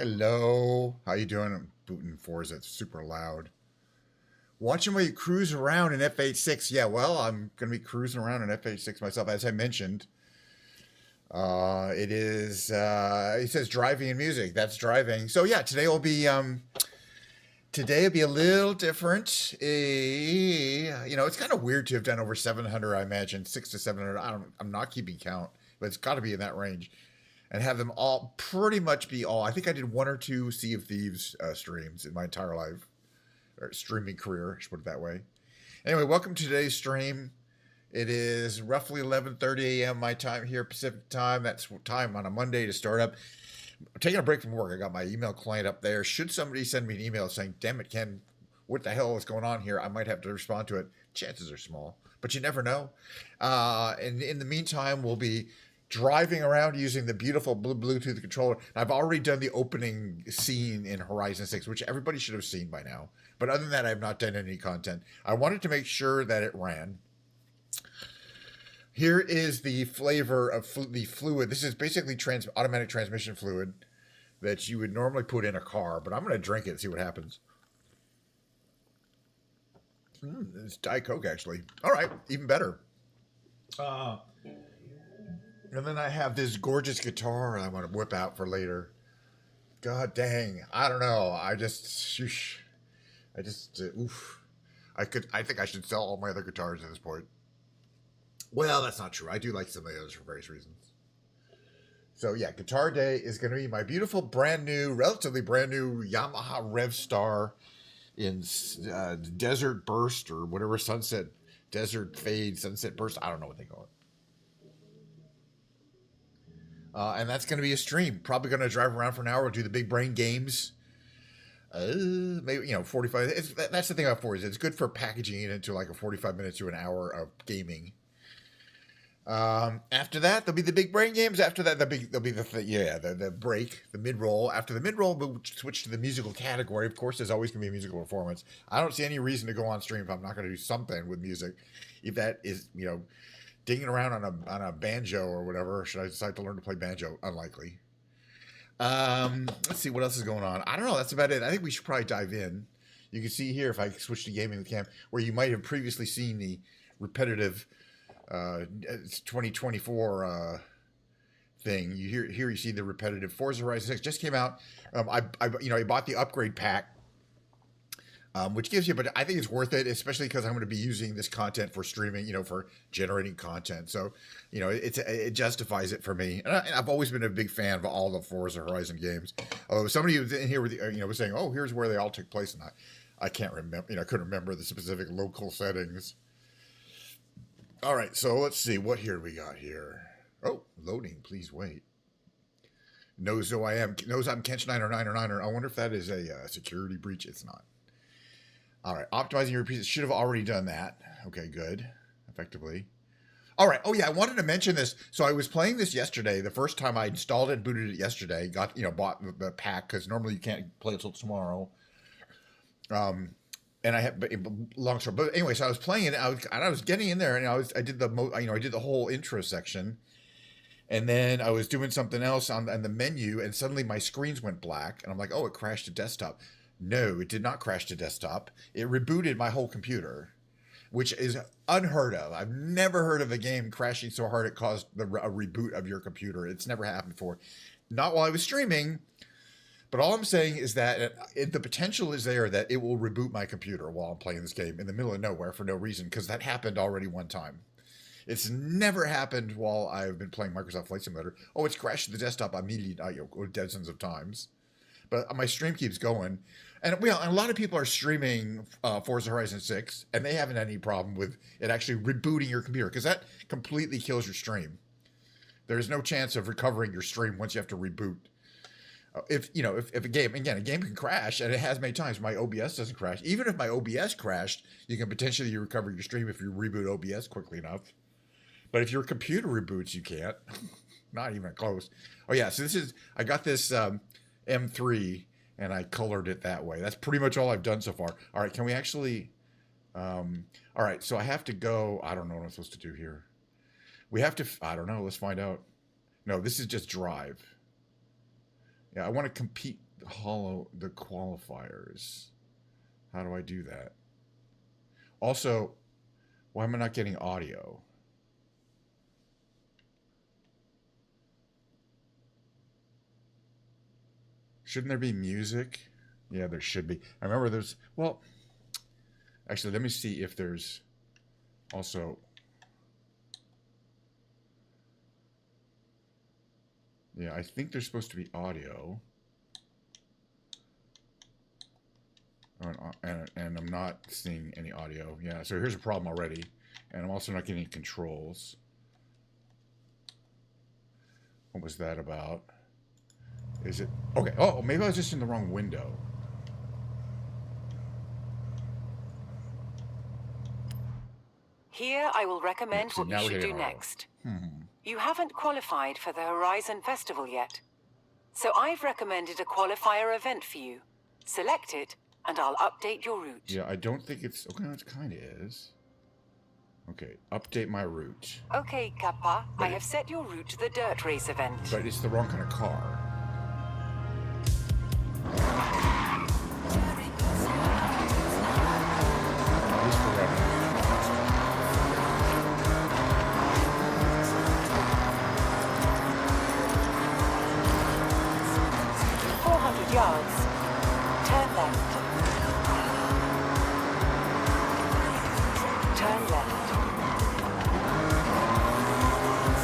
Hello. How you doing? I'm booting Forza. It's super loud. Watching while you cruise around in F86. Yeah, well, I'm going to be cruising around in F86 myself. As I mentioned, it says driving and music. That's driving. So yeah, today will be a little different. It's kind of weird to have done over 700, I imagine, 6 to 700. I'm not keeping count, but it's got to be in that range. And have them all pretty much be all. I think I did one or two Sea of Thieves streams in my entire life, or streaming career, I should put it that way. Anyway, welcome to today's stream. It is roughly 11:30 a.m. my time here, Pacific time. That's time on a Monday to start up. I'm taking a break from work. I got my email client up there. Should somebody send me an email saying, "Damn it, Ken, what the hell is going on here?" I might have to respond to it. Chances are small, but you never know. And in the meantime, we'll be driving around using the beautiful Bluetooth controller. I've already done the opening scene in Horizon 6, which everybody should have seen by now. But other than that, I have not done any content. I wanted to make sure that it ran. Here is the flavor of the fluid. This is basically automatic transmission fluid that you would normally put in a car, but I'm going to drink it and see what happens. It's Diet Coke, actually. All right, even better. And then I have this gorgeous guitar I want to whip out for later. God dang. I don't know. Oof. I think I should sell all my other guitars at this point. Well, that's not true. I do like some of the others for various reasons. So yeah, Guitar Day is going to be my beautiful relatively brand new Yamaha Revstar in Desert Burst or whatever Desert Fade, Sunset Burst. I don't know what they call it. And that's going to be a stream. Probably going to drive around for an hour. We'll do the big brain games. Maybe 45. That's the thing about Forza. It's good for packaging it into like a 45 minutes to an hour of gaming. After that, there'll be the big brain games. After that, there'll be the break, the mid roll. After the mid roll, we'll switch to the musical category. Of course, there's always going to be a musical performance. I don't see any reason to go on stream if I'm not going to do something with music. If that is dinging around on a banjo or whatever. Should I decide to learn to play banjo? Unlikely. Let's see what else is going on. I don't know. That's about it. I think we should probably dive in. You can see here if I switch to gaming with cam, where you might have previously seen the repetitive 2024 thing. You see the repetitive Forza Horizon 6 just came out. I bought the upgrade pack. Which gives you, but I think it's worth it, especially because I'm going to be using this content for streaming, for generating content. So, it justifies it for me. And I've always been a big fan of all the Forza Horizon games. Although somebody was in here with, was saying, "Oh, here's where they all took place," and I can't remember. I couldn't remember the specific local settings. All right, so let's see what here we got here. Oh, loading. Please wait. Knows who I am. Knows I'm Kench90909. I wonder if that is a security breach. It's not. All right, optimizing your pieces. Should have already done that. Okay, good. Effectively. All right. Oh yeah, I wanted to mention this. So I was playing this yesterday. The first time I installed it and booted it yesterday. Got bought the pack because normally you can't play it till tomorrow. And I have long story. But anyway, so I was playing it. I was getting in there, and I did the whole intro section, and then I was doing something else on the menu, and suddenly my screens went black, and I'm like, oh, it crashed to desktop. No, it did not crash to desktop. It rebooted my whole computer, which is unheard of. I've never heard of a game crashing so hard it caused a reboot of your computer. It's never happened before. Not while I was streaming, but all I'm saying is that the potential is there that it will reboot my computer while I'm playing this game in the middle of nowhere for no reason, because that happened already one time. It's never happened while I've been playing Microsoft Flight Simulator. Oh, it's crashed to the desktop immediately, dozens of times. But my stream keeps going. And a lot of people are streaming Forza Horizon 6, and they haven't had any problem with it actually rebooting your computer, because that completely kills your stream. There's no chance of recovering your stream once you have to reboot. If a game can crash, and it has many times. My OBS doesn't crash. Even if my OBS crashed, you can potentially recover your stream if you reboot OBS quickly enough. But if your computer reboots, you can't. Not even close. Oh yeah, so I got this M3, and I colored it that way. That's pretty much all I've done so far. All right, can we actually... all right, so I have to go... I don't know what I'm supposed to do here. We have to... I don't know. Let's find out. No, this is just drive. Yeah, I want to compete hollow the qualifiers. How do I do that? Also, why am I not getting audio? Shouldn't there be music? Yeah, there should be. I remember there's, well, actually, let me see if there's also, yeah, I think there's supposed to be audio. And I'm not seeing any audio. Yeah, so here's a problem already. And I'm also not getting controls. What was that about? Is it? Okay. Oh, maybe I was just in the wrong window. Here I will recommend what you should do next. You haven't qualified for the Horizon Festival yet. So I've recommended a qualifier event for you. Select it, and I'll update your route. Yeah, I don't think it's... Okay, it kind of is. Okay, update my route. Okay, Kappa, I have set your route to the dirt race event. But it's the wrong kind of car. At least for revenue. 400 yards. Turn left. Turn left.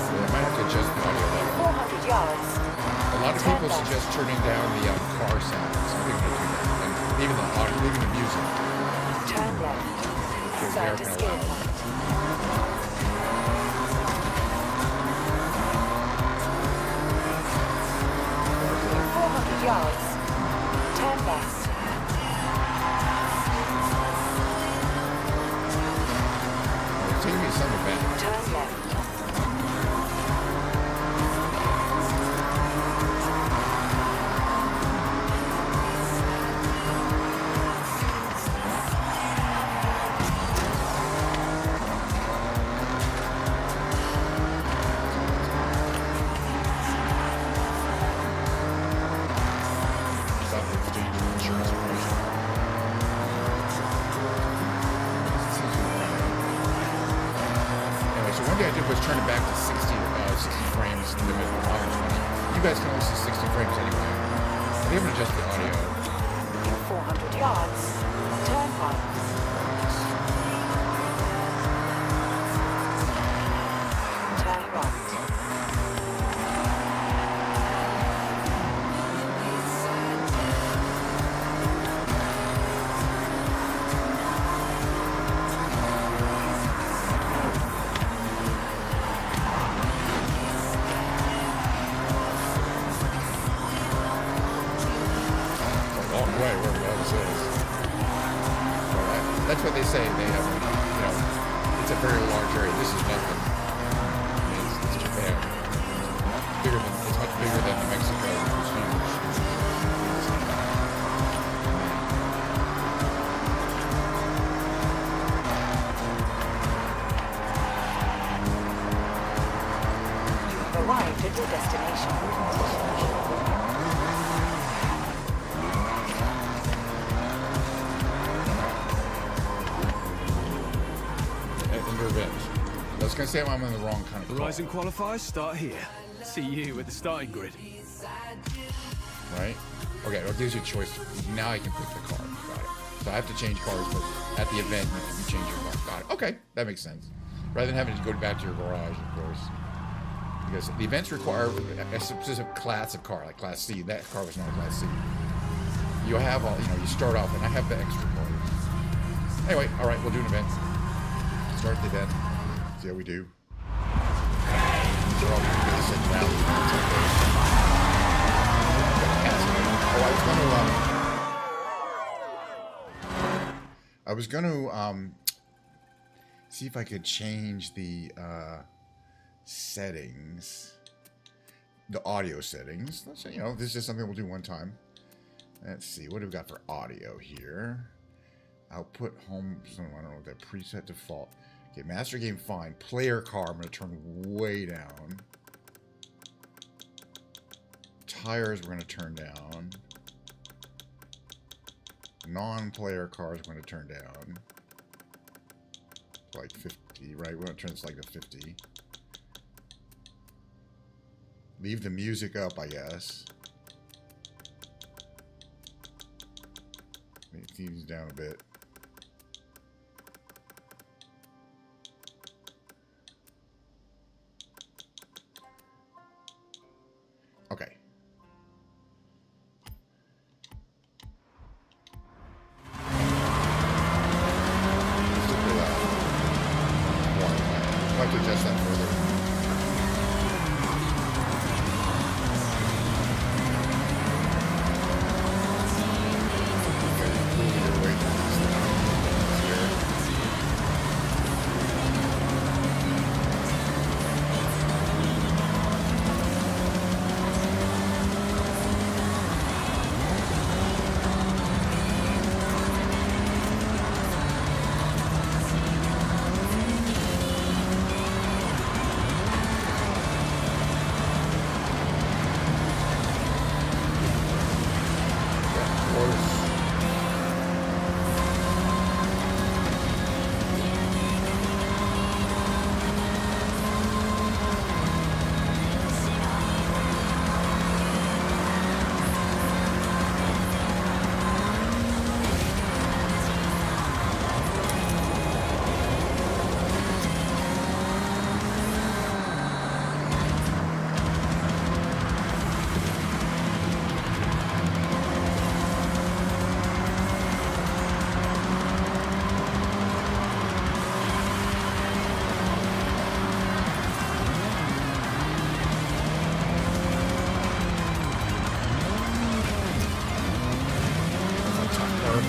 Yeah, I might have to adjust the audio level. 400 yards. A lot of people suggest turning down the car sounds. I think I'm gonna do that. And even the audio, even the music. Turn left. Sound escape. 400 yards. Turn left. It's taking me somewhere back. Turn left. Was turn it back to 60 frames limit on 120. You guys can only see 60 frames anyway. We haven't adjusted the audio. 400 yards. Turn right. Turn right. That's what they say. They have, you know, it's a very large area. This is nothing. It's Japan. It's much bigger than Mexico, which is huge. You have arrived at your destination. I was going to say I'm in the wrong kind of car. Horizon qualifiers start here. See you at the starting grid. Right? Okay, well, it gives you a choice. Now I can pick the car. Got it. So I have to change cars, but at the event, you change your car. Got it. Okay, that makes sense. Rather than having to go back to your garage, of course. Because the events require a specific class of car, like Class C. That car was not a Class C. You have all, you know, you start off, and I have the extra cars. Anyway, all right, we'll do an event. Start the event. See how we do. I was going to see if I could change the settings, the audio settings. Let's say, you know, this is something we'll do one time. Let's see, what do we got for audio here? Output home, I don't know what that preset default. Okay, master game fine. Player car, I'm going to turn way down. Tires, we're going to turn down. Non-player cars we're going to turn down. Like 50, right? We're going to turn this like to 50. Leave the music up, I guess. Make these down a bit. Okay. I'll have to adjust that further.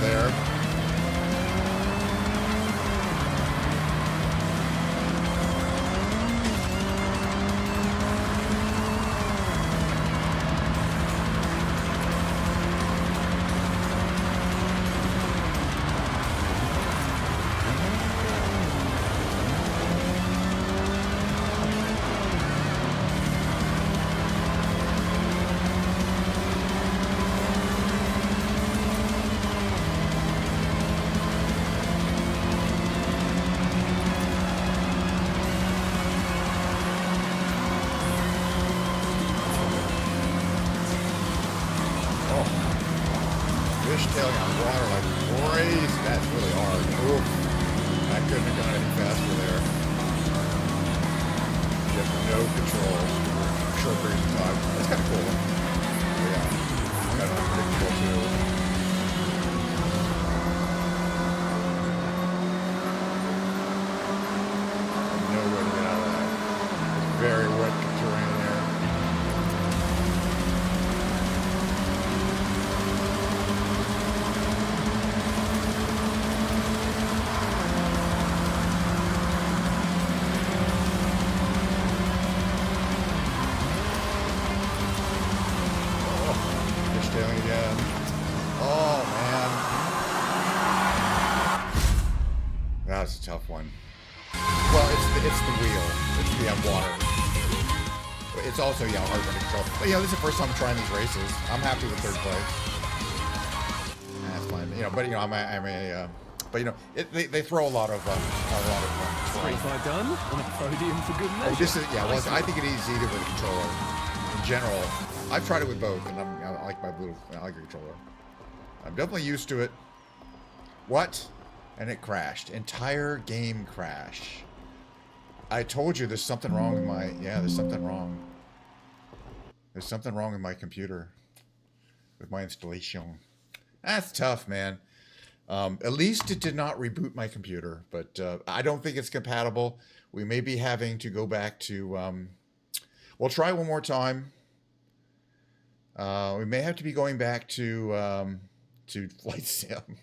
There. Fishtailing on water like crazy. That's really hard. Oof. I couldn't have gone any faster there. You have no control for short periods of time. That's kind of cool. Yeah. Kind of unpredictable too. No way to get out of that. It's very wet terrain there. Again. Oh man, that's a tough one. Well, it's the wheel. It's the water. But it's also hard to control. But this is the first time I'm trying these races. I'm happy with third place. That's fine. But they throw a lot of 25 done on a podium for good measure. Oh, this is I think it is easier with a controller. In general, I've tried it with both, and I like my I like a controller. I'm definitely used to it. What? And it crashed. Entire game crash. I told you there's something wrong with my... Yeah, there's something wrong. There's something wrong with my computer. With my installation. That's tough, man. At least it did not reboot my computer. But I don't think it's compatible. We may be having to go back to... we'll try one more time. We may have to be going back to Flight Sim.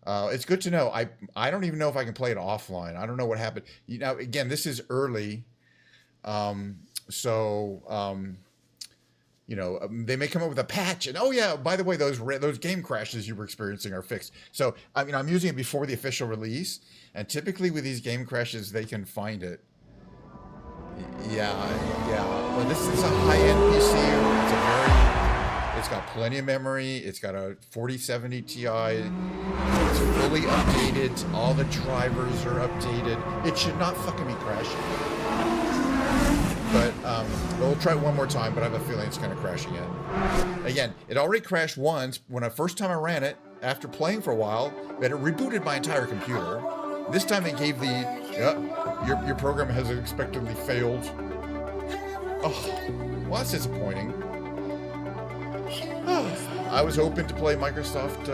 It's good to know. I don't even know if I can play it offline. I don't know what happened. Again, this is early, they may come up with a patch. And oh yeah, by the way, those game crashes you were experiencing are fixed. So I'm using it before the official release, and typically with these game crashes, they can find it. Yeah. Well, this is a high-end PC. It's got plenty of memory. It's got a 4070 Ti. It's fully updated. All the drivers are updated. It should not fucking be crashing. But we'll try it one more time, but I have a feeling it's going to crash again. Again, it already crashed once when the first time I ran it, after playing for a while, that it rebooted my entire computer. This time it gave the, your program has expectedly failed. Oh, well, that's disappointing. I was hoping to play Microsoft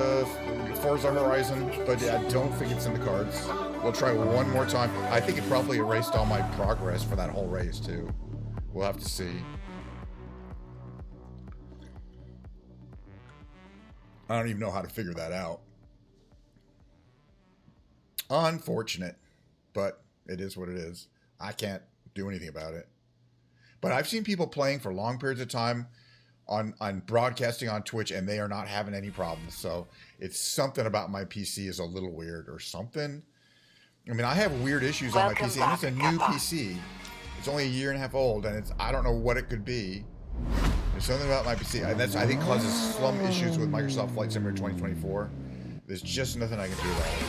Forza Horizon, but I don't think it's in the cards. We'll try one more time. I think it probably erased all my progress for that whole race, too. We'll have to see. I don't even know how to figure that out. Unfortunate, but it is what it is. I can't do anything about it. But I've seen people playing for long periods of time on broadcasting on Twitch, and they are not having any problems. So it's something about my PC is a little weird or something. I mean, I have weird issues on my PC, and it's a new PC. It's only a year and a half old, and I don't know what it could be. There's something about my PC, and that's, I think, causes some issues with Microsoft Flight Simulator 2024. There's just nothing I can do about it.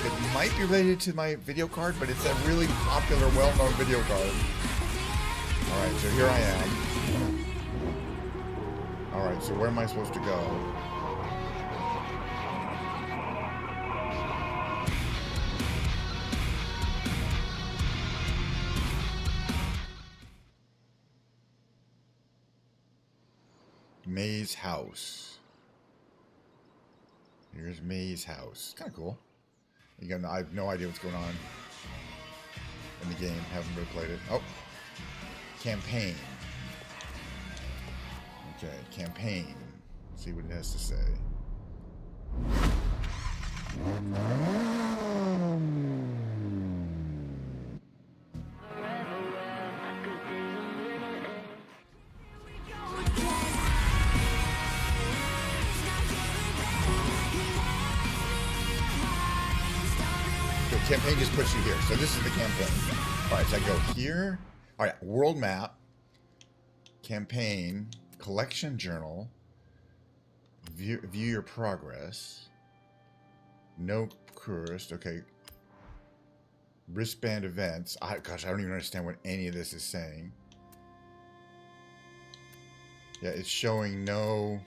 It might be related to my video card, but it's a really popular, well-known video card. All right, so here I am. All right, so where am I supposed to go? May's house. Here's May's house. Kind of cool. Again, I have no idea what's going on in the game. Haven't really played it. Oh. Campaign. Okay, campaign. Let's see what it has to say. Campaign just puts you here. So this is the campaign. All right, so I go here. All right, world map, campaign, collection journal, view your progress, no quest, okay, wristband events. Gosh, I don't even understand what any of this is saying. Yeah, it's showing no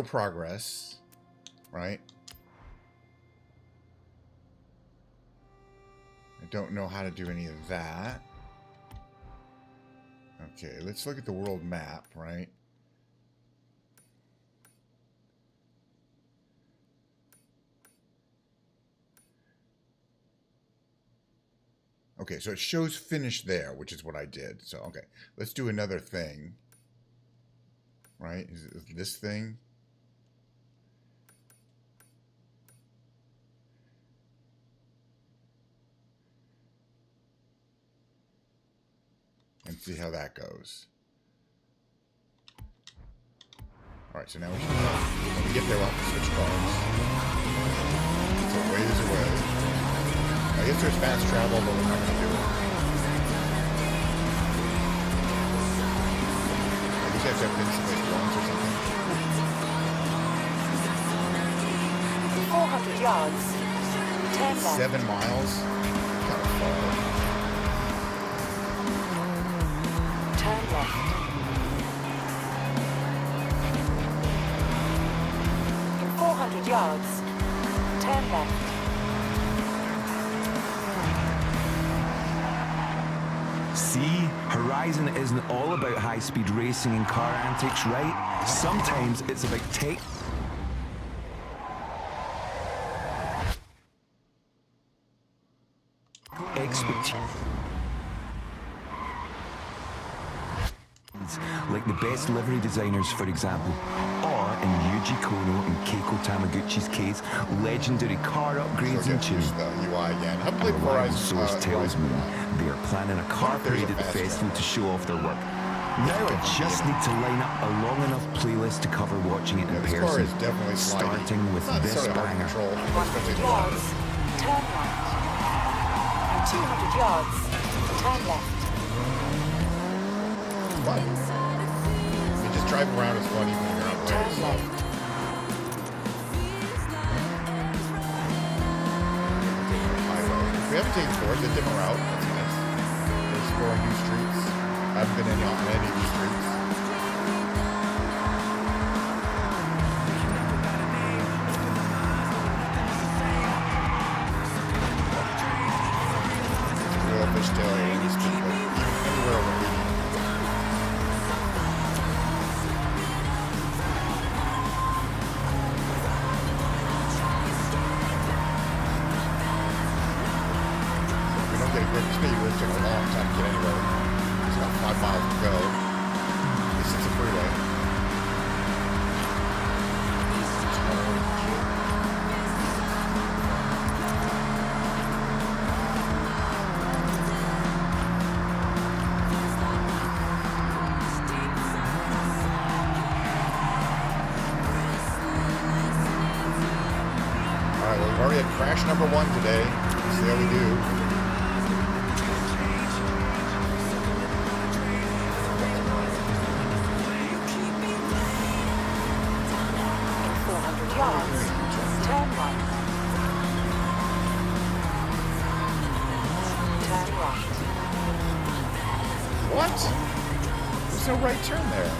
progress, right? I don't know how to do any of that. Okay, let's look at the world map, right? Okay, so it shows finish there, which is what I did. So, okay, let's do another thing. Right? Is this thing? And see how that goes. Alright, so now we should, when we get there, we'll have to switch cars. It's a ways away. I guess there's fast travel, but we're not going to do it. I guess you have to have been someplace once or something. 400 yards. Turn left. 7 miles? Kind of far. Turn left. In 400 yards, turn left. See, Horizon isn't all about high-speed racing and car antics, right? Sometimes it's about tech. Expertise. Like the best livery designers, for example, or in Yuji Kono and Keiko Tamaguchi's case, legendary car upgrades and tuning. The UI again. I played A reliable source tells me they are planning a car parade at the festival to show off their work. Now I just need to line up a long enough playlist to cover watching it in this person. car is definitely starting with this banger. Control, 100 yards, turn right. In 200 yards, turn left. Fine. You just driving around is funny when you're on the Turn road. left. We haven't taken forward, a different route. That's nice. We're exploring new streets. I haven't been on any of these streets. Real fishtail area, these people. Anywhere we're leading. Great speed, we're taking a long time to get anywhere. It's about 5 miles to go. This is a freeway. Alright, well, we've already had crash number 1 today. Let's see how we do. 400 yards. Turn right. Turn right. What? There's no right turn there.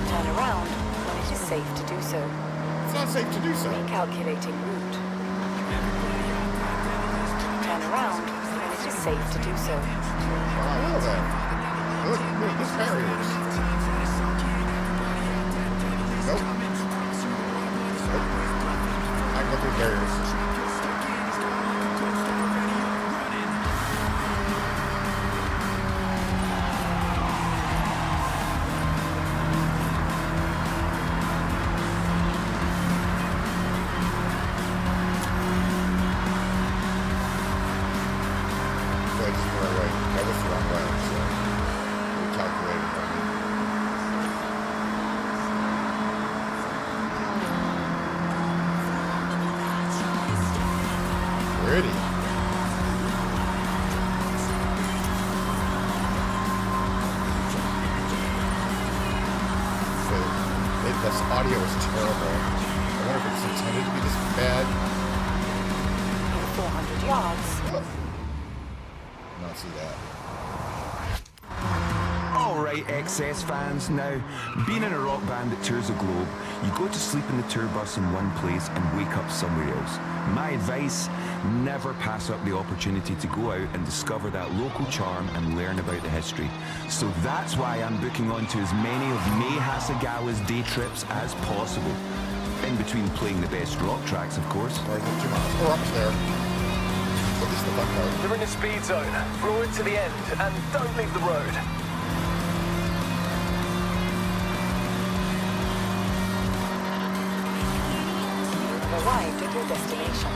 Turn around when it is safe to do so. It's not safe to do so. Recalculating route. Turn around when it is safe to do so. Oh, look at that. Look, there's barriers. Nope. Nope. I can go through barriers. Pretty. This audio is terrible. I wonder if it's intended to be this bad. 400 yards. Oh. Not see that. Alright, XS fans, now, being in a rock band that tours the globe, you go to sleep in the tour bus in one place and wake up somewhere else. My advice, never pass up the opportunity to go out and discover that local charm and learn about the history. So that's why I'm booking onto as many of Mei Hasegawa's day trips as possible. In between playing the best rock tracks, of course. Or is it 2 miles? Or up there. But this is the fun part. You're in the speed zone. Floor it to the end and don't leave the road. Arrived at your destination.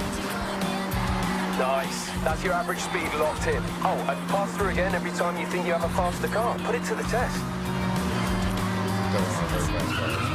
Nice. That's your average speed locked in. Oh, and pass through again every time you think you have a faster car. Put it to the test. Don't want very fast cars.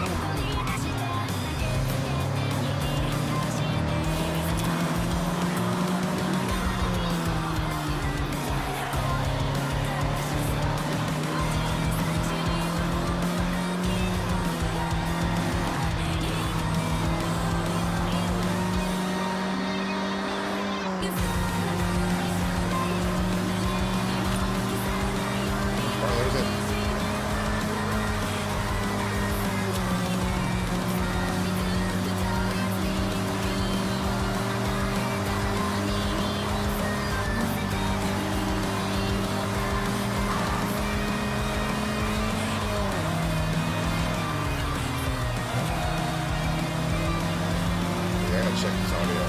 Check this audio.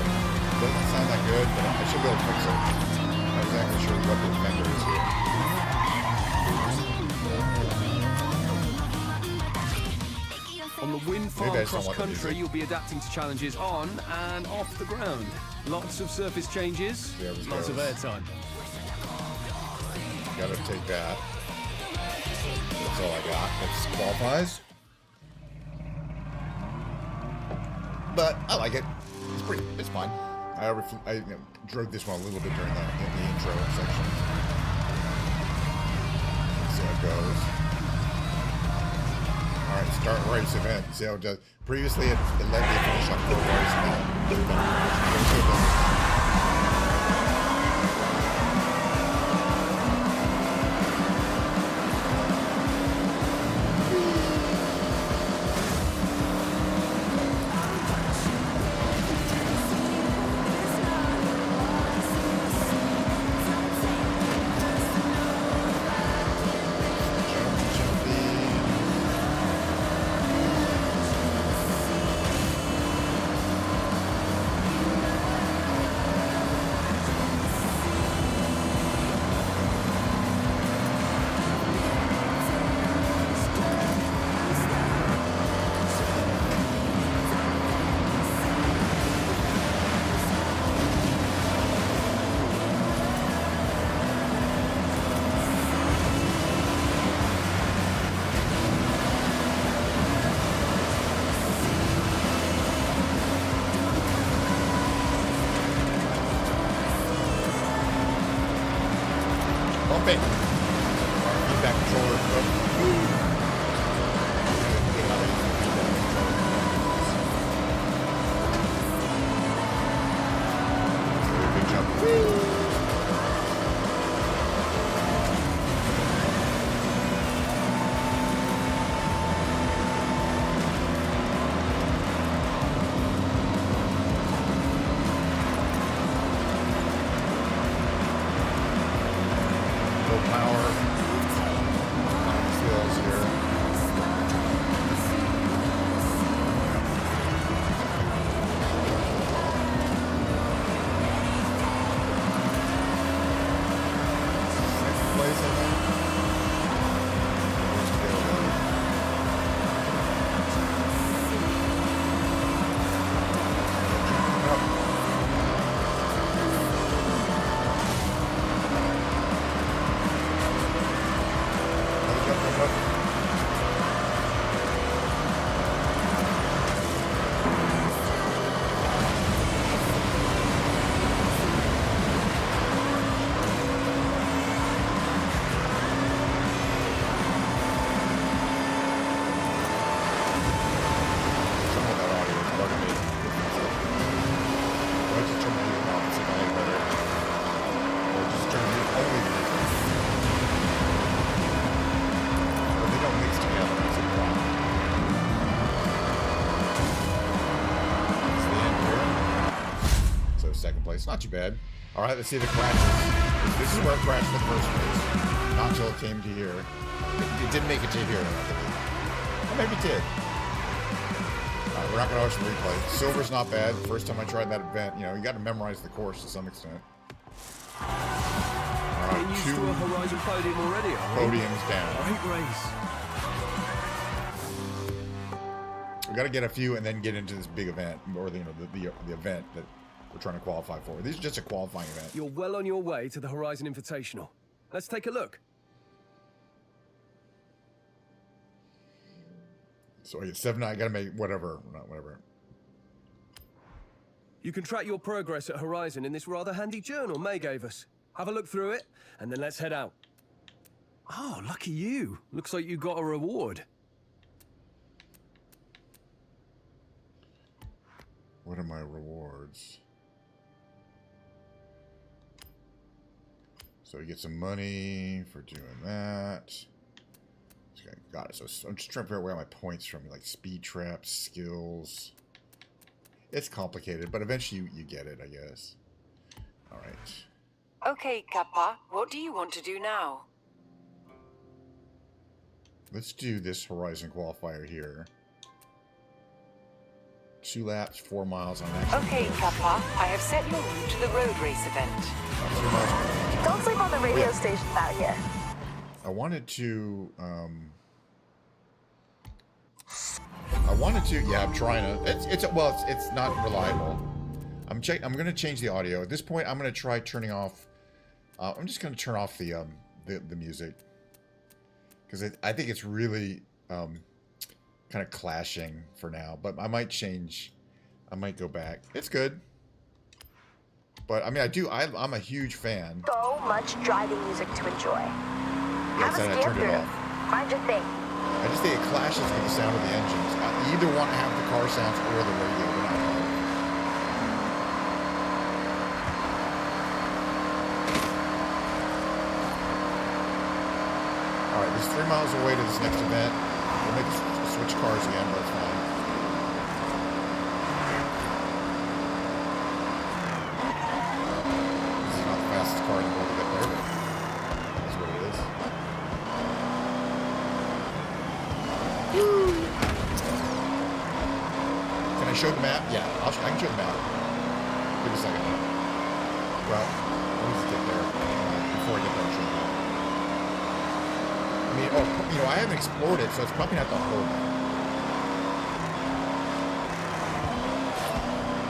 Doesn't sound that good, but I should be able to fix it. I'm not exactly sure what the vendor is here. On the wind Maybe farm I just don't cross want the country, music. you'll be adapting to challenges on and off the ground. Lots of surface changes, Yeah, it lots of goes. airtime. Gotta take that. That's all I got. That qualifies. But I like it. It's fine. I drove this one a little bit in the intro section. Let's see how it goes. kart race event. See how it does. Previously, it let me finish up 4 race now. Feedback controller. Big jump. It's not too bad. All right, let's see the crashes. This is where it crashed the first race. Not until it came to here. It didn't make it to here, I believe. Or maybe it did. All right, we're not going to watch the replay. Silver's not bad. First time I tried that event, you know, you got to memorize the course to some extent. All right, used to a Horizon podium already, podiums down. Great race. We got to get a few and then get into this big event, or you know, the event that we're trying to qualify for. This is just a qualifying event. You're well on your way to the Horizon Invitational. Let's take a look. So I get 7. I gotta make whatever, not whatever. You can track your progress at Horizon in this rather handy journal May gave us. Have a look through it, and then let's head out. Oh, lucky you. Looks like you got a reward. What are my rewards? So you get some money for doing that. Okay, got it. So I'm just trying to figure out where my points from, like speed traps, skills. It's complicated, but eventually you get it, I guess. All right. Okay, Kappa, what do you want to do now? Let's do this Horizon qualifier here. 2 laps, 4 miles on action. Okay, Kappa, I have set your route to the road race event. Don't sleep on the radio stations out here. I wanted to, yeah, I'm trying to, it's not reliable. I'm going to change the audio. At this point, I'm going to try turning off, I'm just going to turn off the music. Because I think it's really, kind of clashing for now, but I might change. I might go back. It's good, but I mean, I'm a huge fan. So much driving music to enjoy. Yes, Have a I turned it through. off. Find your thing. I just think it clashes with the sound of the engines. You either want to have the car sounds or the radio. They're not both. All right, there's 3 miles away to this next event. We'll make switch cars again, but that's fine. This is not the fastest car in the world to get there, but that's what it is. Can I show the map? Yeah, I can show the map. Give me a second. Well, let me just get there before I get there and show the map. I mean, oh, I haven't explored it, so it's probably not the whole map.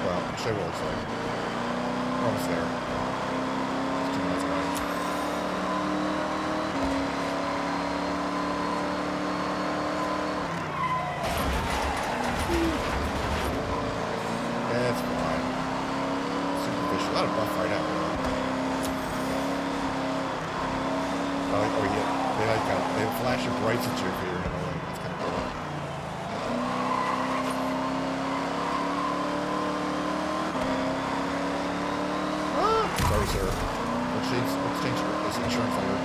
Well, I'll show you what it looks like. We're almost there. It's 2 minutes away. That's fine. Superficial. A lot of buff right out. They flash of brights at you if you're in a way. That's kind of cool. Sorry, sir. Let's change this insurance alert.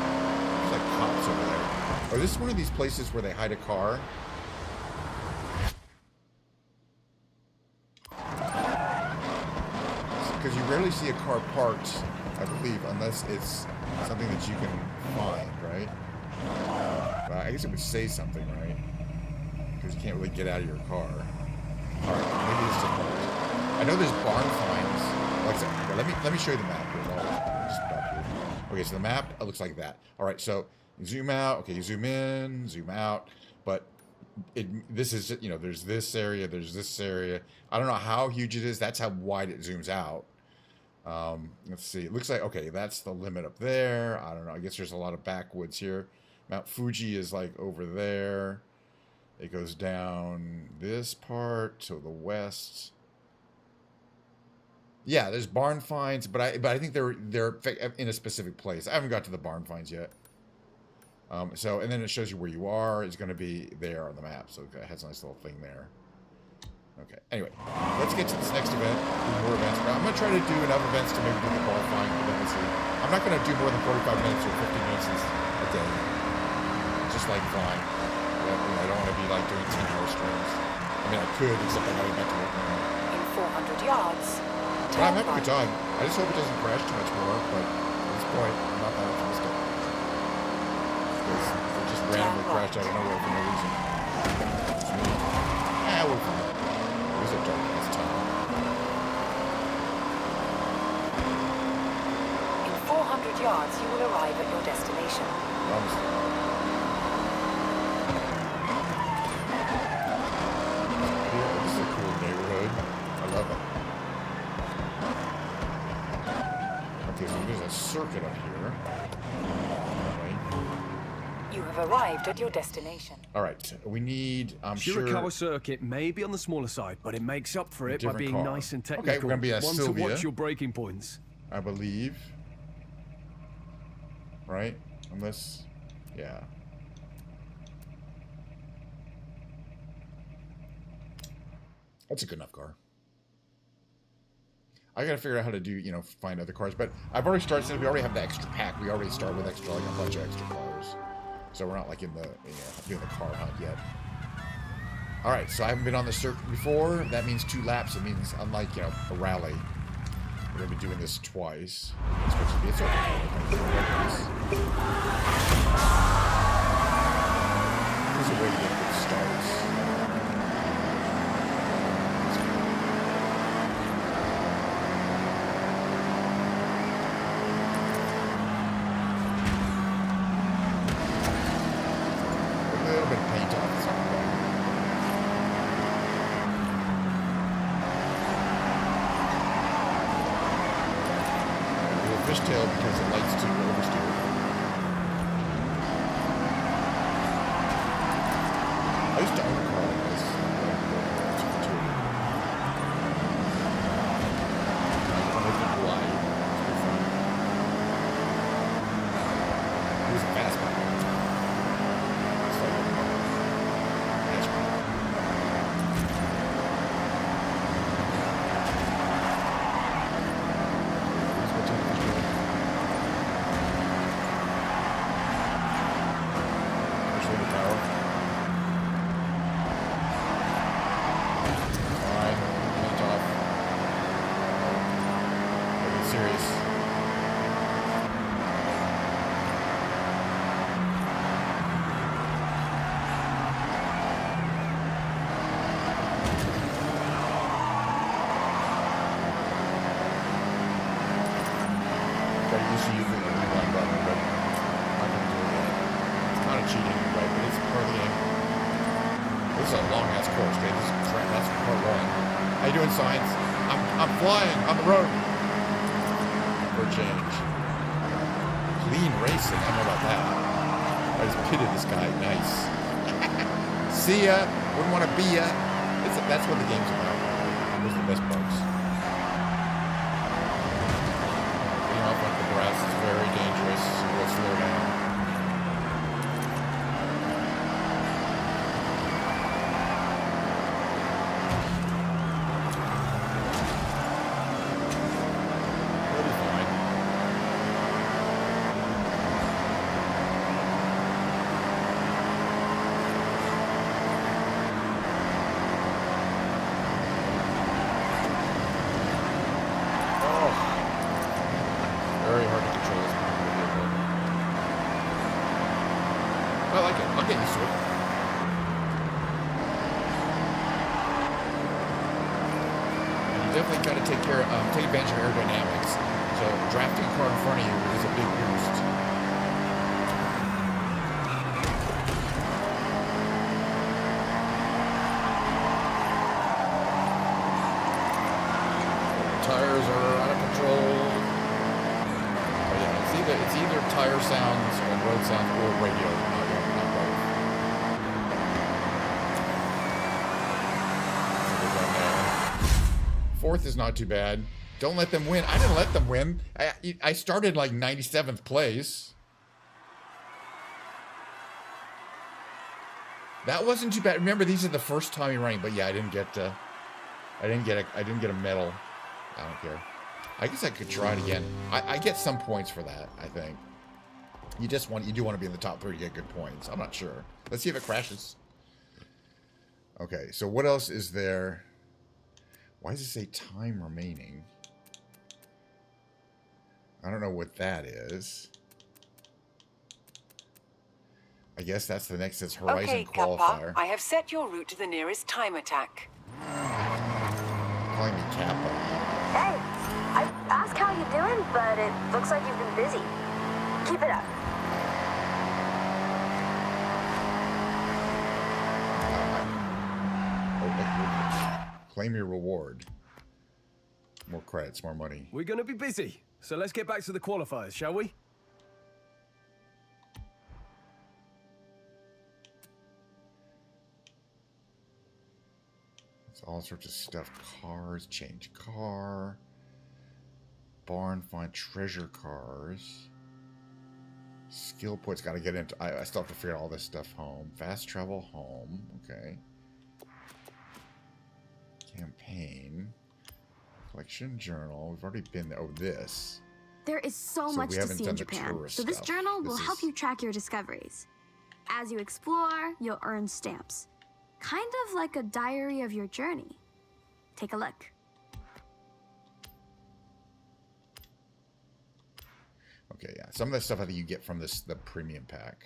There's like cops over there. Oh, this is one of these places where they hide a car. Because you rarely see a car parked, I believe, unless it's something that you can find, right? I guess it would say something, right? Because you can't really get out of your car. Alright, maybe it's just parked. I know there's barn finds. Like I said, let me show you the map here. Just back here. Okay, so the map looks like that. Alright, so you zoom out. Okay, you zoom in, zoom out. But this is, there's this area, there's this area. I don't know how huge it is. That's how wide it zooms out. Let's see. It looks like, okay, that's the limit up there. I don't know. I guess there's a lot of backwoods here. Mount Fuji is like over there. It goes down this part to the west. Yeah, there's barn finds, but I think they're in a specific place. I haven't got to the barn finds yet. And then it shows you where you are. It's going to be there on the map, so it has a nice little thing there. Okay, anyway, let's get to this next event, do more events. I'm going to try to do enough events to maybe do the qualifying event. Let's see. I'm not going to do more than 45 minutes or 50 minutes a day. Just like flying. I don't want to be like doing 10-hour streams. I mean, I could, except I got to get back to work now. In 400 yards. But I'm having a good time. I just hope it doesn't crash too much more, but at this point, I'm not that optimistic. Because it just randomly crashed out of nowhere for no reason. It's me. We're fine. It was a dark ass tunnel. In 400 yards, you will arrive at your destination. Almost there. This is a cool neighborhood. I love it. Okay, so there's a circuit up here. You have arrived at your destination. All right, we need, I'm sure... Shirakawa Circuit may be on the smaller side, but it makes up for it by being car. nice and technical. Okay, we're going to be a One Sylvia. to watch your braking points. I believe. Right? Unless... Yeah. That's a good enough car. I gotta figure out how to do, find other cars. But I've already started, since we already have the extra pack, we already start with extra, like a bunch of extra cars. So we're not like in the, doing the car hunt yet. Alright, so I haven't been on the circuit before. That means 2 laps. It means, unlike, a rally, we're gonna be doing this twice. It's supposed to be a circuit car. There's a way to get good starts. Fishtail because it likes to oversteer. I used to own a car like this. I lived in Hawaii. It was a fast bike. This is a long ass course. Okay, that's part one. How you doing, science? I'm flying on the road. For a change. Clean racing. I don't know about that. I just pitted this guy. Nice. See ya. Wouldn't want to be ya. That's what the game's about. Those are the best parts. Being off like the grass is very dangerous. So we'll slow down. Take advantage of aerodynamics. So drafting a car in front of you is a big boost. Tires are out of control. Oh yeah, it's either tire sounds or road sounds or radio. Not both. Fourth is not too bad. Don't let them win. I didn't let them win. I started like 97th place. That wasn't too bad. Remember, these are the first time you're running. But yeah, I didn't get a medal. I don't care. I guess I could try it again. I get some points for that. I think. You do want to be in the top 3 to get good points. I'm not sure. Let's see if it crashes. Okay. So what else is there? Why does it say time remaining? I don't know what that is. I guess that's the next. It's Horizon okay, qualifier. Kappa, I have set your route to the nearest time attack. Calling me Kappa. Hey, I asked how you doing, but it looks like you've been busy. Keep it up. Claim your reward. More credits, more money. We're going to be busy, so let's get back to the qualifiers, shall we? It's all sorts of stuff. Cars, change car. Barn, find treasure cars. Skill points, got to get into... I still have to figure out all this stuff home. Fast travel home, okay. Campaign. Collection journal. We've already been there. Oh, this. There is so much to see in Japan, so this journal will help you track your discoveries. As you explore, you'll earn stamps. Kind of like a diary of your journey. Take a look. Okay, yeah. Some of the stuff I think you get from the premium pack.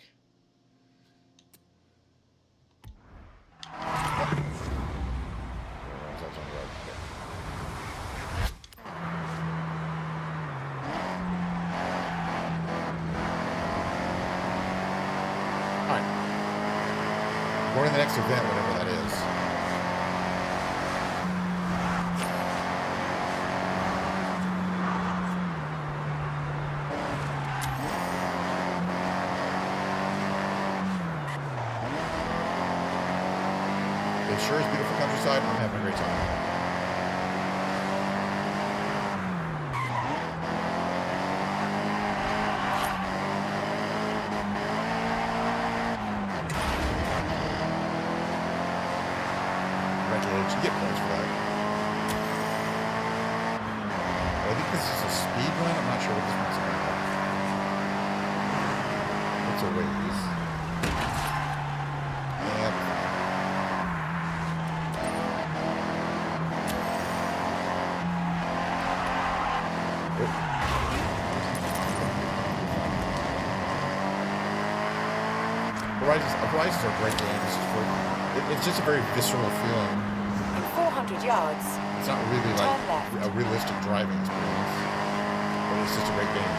Going to the next event, whatever that is. It sure is beautiful countryside. I'm having a great time. You get points for that. I think this is a speed run. I'm not sure what this one's about. What's a ways? Yeah. Horizons are great games. It's just a very visceral feeling. 400 yards. It's not really like a realistic driving experience, but it's just a great game.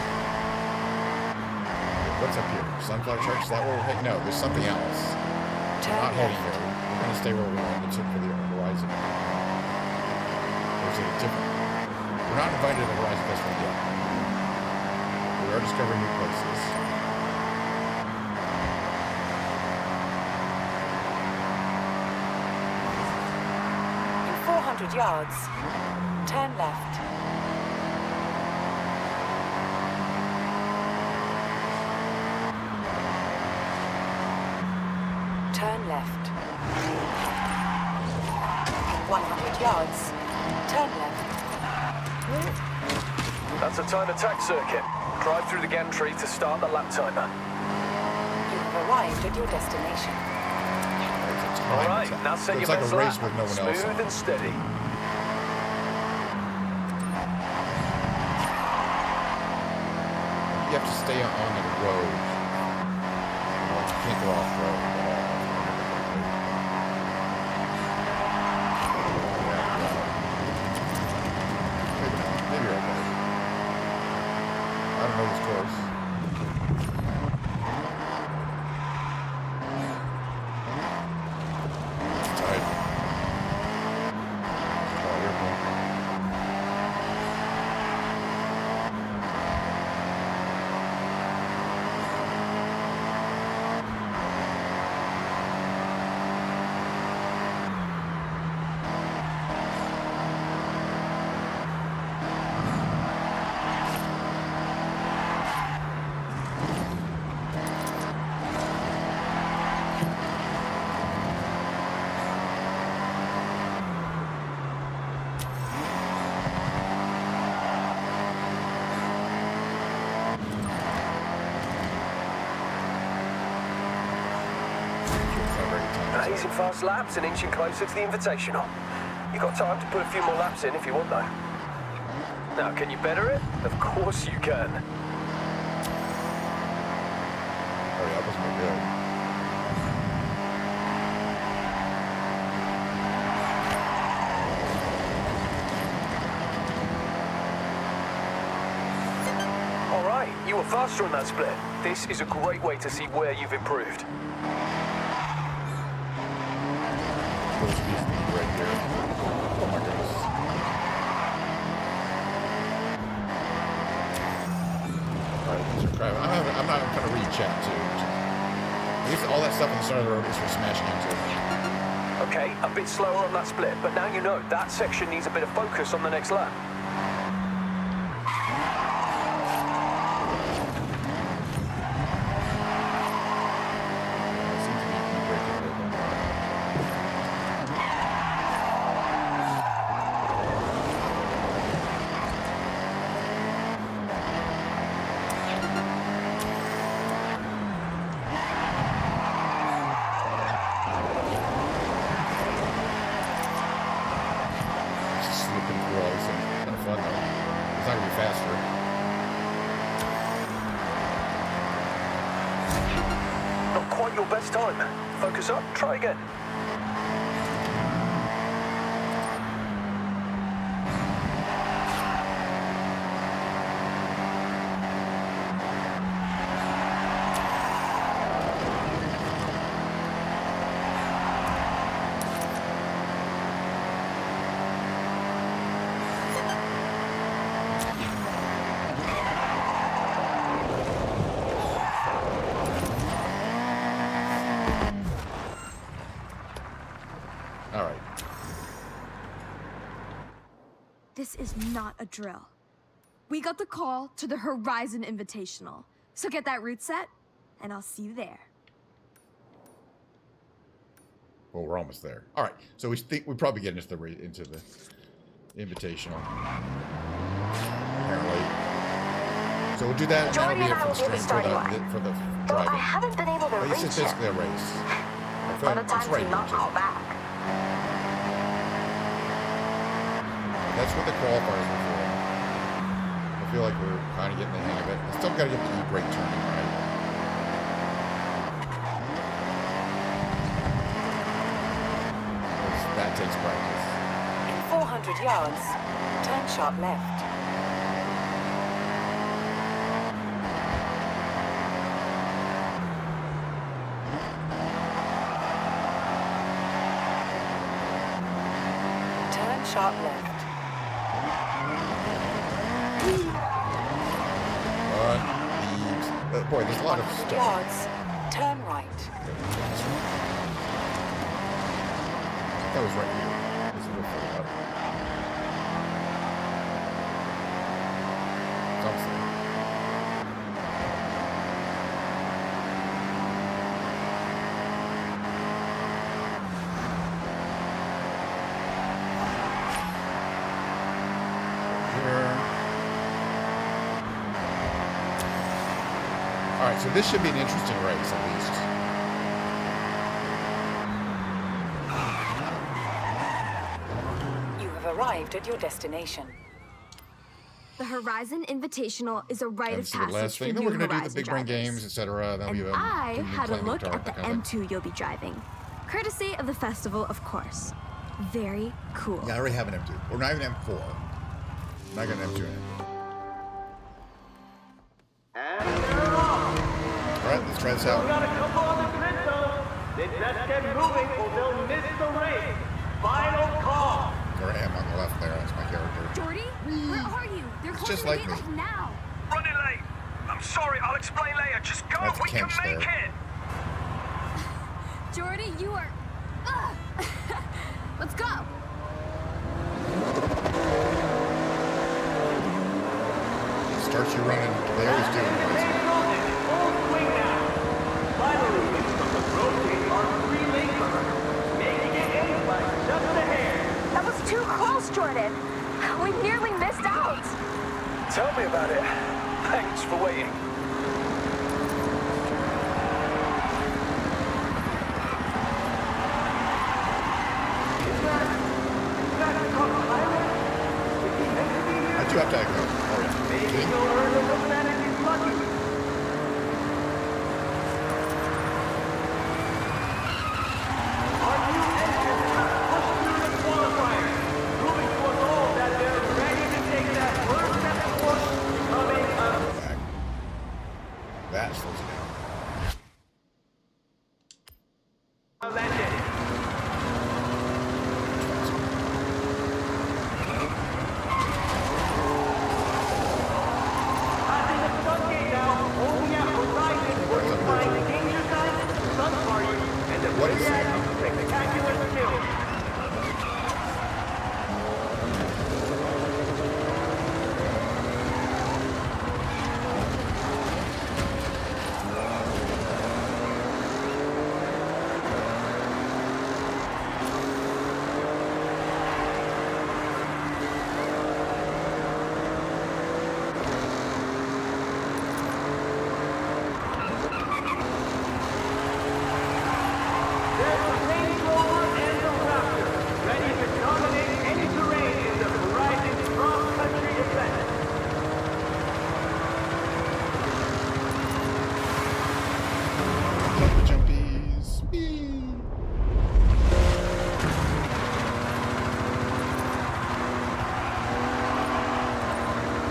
What's up here? Sunflower Church? Is that where we're heading? No, there's something else. We're not heading here. We're going to stay where we are. Let's look for the Horizon. Or is it a different? We're not invited to the Horizon Festival yet. We are discovering new places. In 400 yards, turn left. Turn left. 100 yards. Turn left. That's a time attack circuit. Drive through the gantry to start the lap timer. You have arrived at your destination. All right, now set your best lap. It's like a race with no one else. Smooth and steady. You have to stay on the road. You can't go off road. Maybe you're okay. I don't know this course. It's tight. Oh, you're cool. Easy fast laps and inching closer to the Invitational. You've got time to put a few more laps in if you want, though. Now, can you better it? Of course you can. Oh yeah, that wasn't good. All right, you were faster on that split. This is a great way to see where you've improved. Right here. Oh my goodness. Alright, I'm not going to read chat too. At least all that stuff on the side of the road is for smashing into. Okay, a bit slower on that split, but now you know that section needs a bit of focus on the next lap. Your best time. Focus up, try again. This is not a drill. We got the call to the Horizon Invitational. So get that route set, and I'll see you there. Well, we're almost there. All right, so we think we probably get into the Invitational. Apparently. So we'll do that. Jordan That'll be and I will be at the starting line. For the Though driving. I haven't been able to But reach it's just basically a race. By the time to not call back. That's what the qualifiers were for. I feel like we're kind of getting the hang of it. I still got to get the e-brake turning right. That takes practice. In 400 yards, turn sharp left. then sharp left. Boy, there's a lot of 100 stuff. yards, turn right. That was right here. This is a little further up. Something. Alright, so this should be an interesting race, at least. You have arrived at your destination. The Horizon Invitational is a rite of Comes to the last passage for thing. Then new we're going to do the Horizon Big Brain drivers. games, etc. And I had a look at the M2 you'll be driving. Courtesy of the festival, of course. Very cool. Yeah, I already have an M2. Or not even M4. I'm not going to M2 in it. Alright, let's try this out. We got a couple on the grid zone. They just get moving or they'll miss the race. Final call. There I am on the left there. That's my character. Jordy, where are you? They're It's closing just the like gate me. like now. Running late. I'm sorry, I'll explain later. Just go. That's We can Kent's make there. it. Jordy, you are... Ugh. Let's go. Starts you running. They always do. Full swing now. Finally, from the rotate our three-linker. Making it in by just a hair. That was too close, Jordan. We nearly missed out. Tell me about it. Thanks for waiting. I do have to echo. Oh, yeah. See? That slows it down. What is that? Spectacular skills. Jumpies. Whee.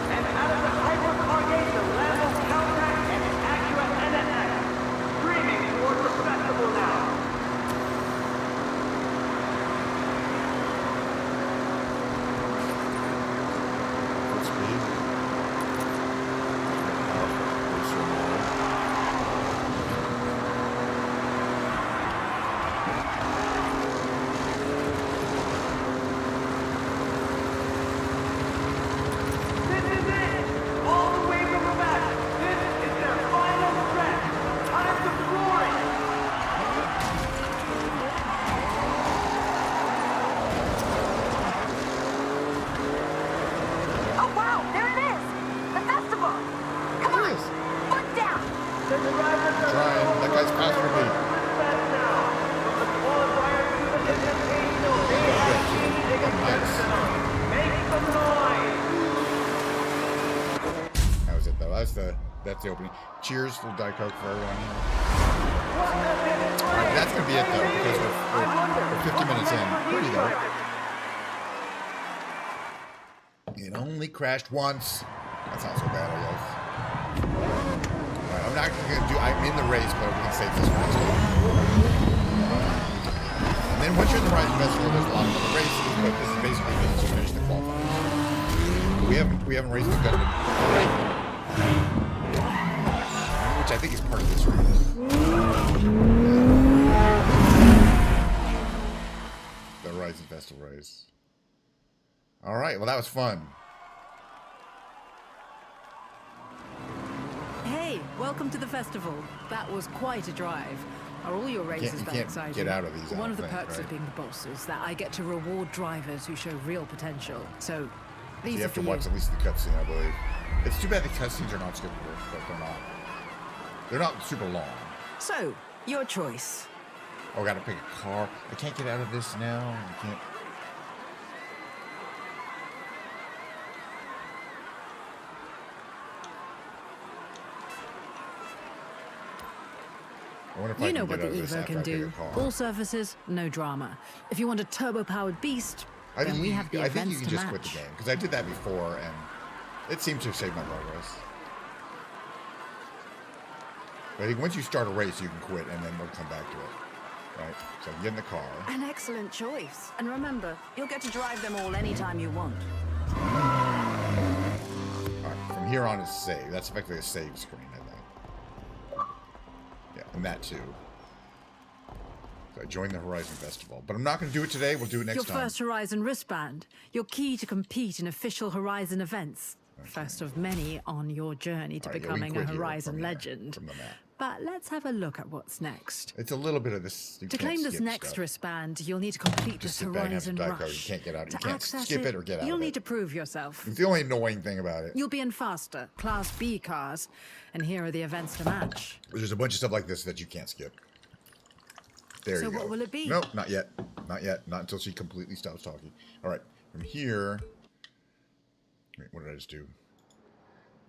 And out of the hypercar gate, the Lambo Countach and the Acura NSX, streaming towards the festival now. Good speed. This is it! All the way from the back. This is their final stretch. Time to floor it. Oh, wow, there it is. The festival. Come on, foot down. The drivers are Trying. That guy's faster than me. fast now. From the qualifier to the invitational, they have changed against them. Make some noise. That was it, though. That's the opening. Cheers, little Diet Coke for everyone. Alright, that's going to be it, though, because we're 50 minutes in. Pretty, though. It only crashed once. That's not so bad, I guess. Alright, I'm not going to do... I'm in the race, but we can save this one. And then once you're in the Horizon Festival, there's a lot of other races, but this is basically just to finish the qualifiers. We haven't raced the Gundam, right? Which I think is part of this race. The Horizon Festival race. All right, well that was fun. Hey, welcome to the festival. That was quite a drive. Are all your races that exciting? Get out of these. One of the perks of being the boss is that I get to reward drivers who show real potential. So, these you are have to for watch you. at least the cutscene, I believe. It's too bad the cutscenes are not skippable, but they're not super long. So, your choice. Oh, I gotta pick a car. I can't get out of this now. I can't. I wonder if You know what the Evo can do. car. All surfaces, no drama. If you want a turbo-powered beast, then we have the I think events you can to just match. quit the game, because I did that before, and it seemed to have saved my progress. But I think once you start a race, you can quit, and then we'll come back to it. Right? So get in the car. An excellent choice. And remember, you'll get to drive them all anytime you want. All right, from here on is save. That's effectively a save screen, I think. Yeah, and that too. So I joined the Horizon Festival. But I'm not going to do it today. We'll do it next time. Your first Horizon wristband. Your key to compete in official Horizon events. Okay. First of many on your journey to becoming a Horizon legend. From the map. But let's have a look at what's next. It's a little bit of this. To claim this next wristband, you'll need to complete this Horizon rush. You can't get out. You to can't skip it or get out. You'll need to prove yourself. It's the only annoying thing about it. You'll be in faster, Class B cars, and here are the events to match. There's a bunch of stuff like this that you can't skip. There you go. So what will it be? Nope, not yet. Not yet. Not until she completely stops talking. All right, from here. Wait, what did I just do?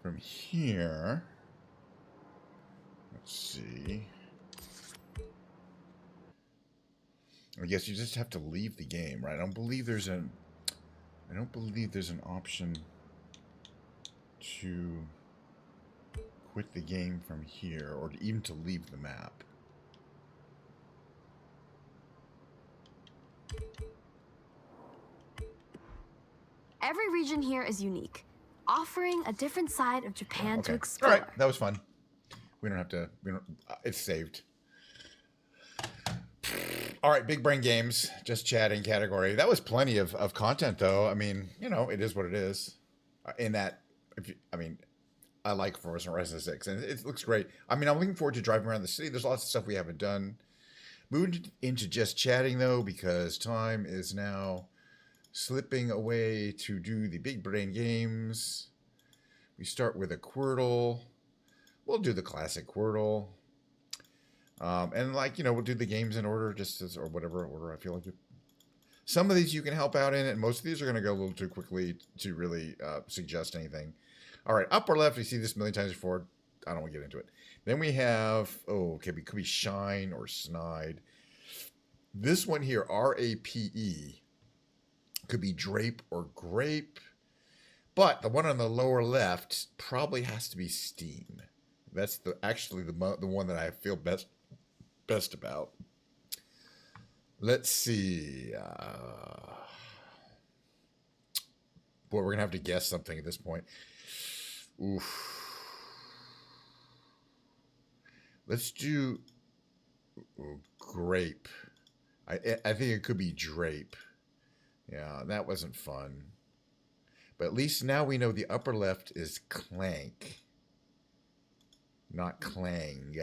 From here. Let's see. I guess you just have to leave the game, right? I don't believe there's an option to quit the game from here, or even to leave the map. Every region here is unique, offering a different side of Japan to All explore. right, that was fun. We don't have to. It's saved. All right, big brain games. Just chatting category. That was plenty of content, though. I mean, you know, it is what it is. In that, I like Forza Horizon 6, and it looks great. I mean, I'm looking forward to driving around the city. There's lots of stuff we haven't done. Moving into just chatting, though, because time is now slipping away to do the big brain games. We start with a Quirtle. We'll do the classic Quirtle. And we'll do the games in order, or whatever order I feel like. Some of these you can help out in, and most of these are going to go a little too quickly to really suggest anything. All right, upper left, you see this a million times before. I don't want to get into it. Then we have, it could be Shine or Snide. This one here, R-A-P-E, could be Drape or Grape. But the one on the lower left probably has to be Steam. That's actually the one that I feel best about. Let's see. Boy, we're going to have to guess something at this point. Oof. Let's do Grape. I think it could be Drape. Yeah, that wasn't fun. But at least now we know the upper left is Clank. Not Clang.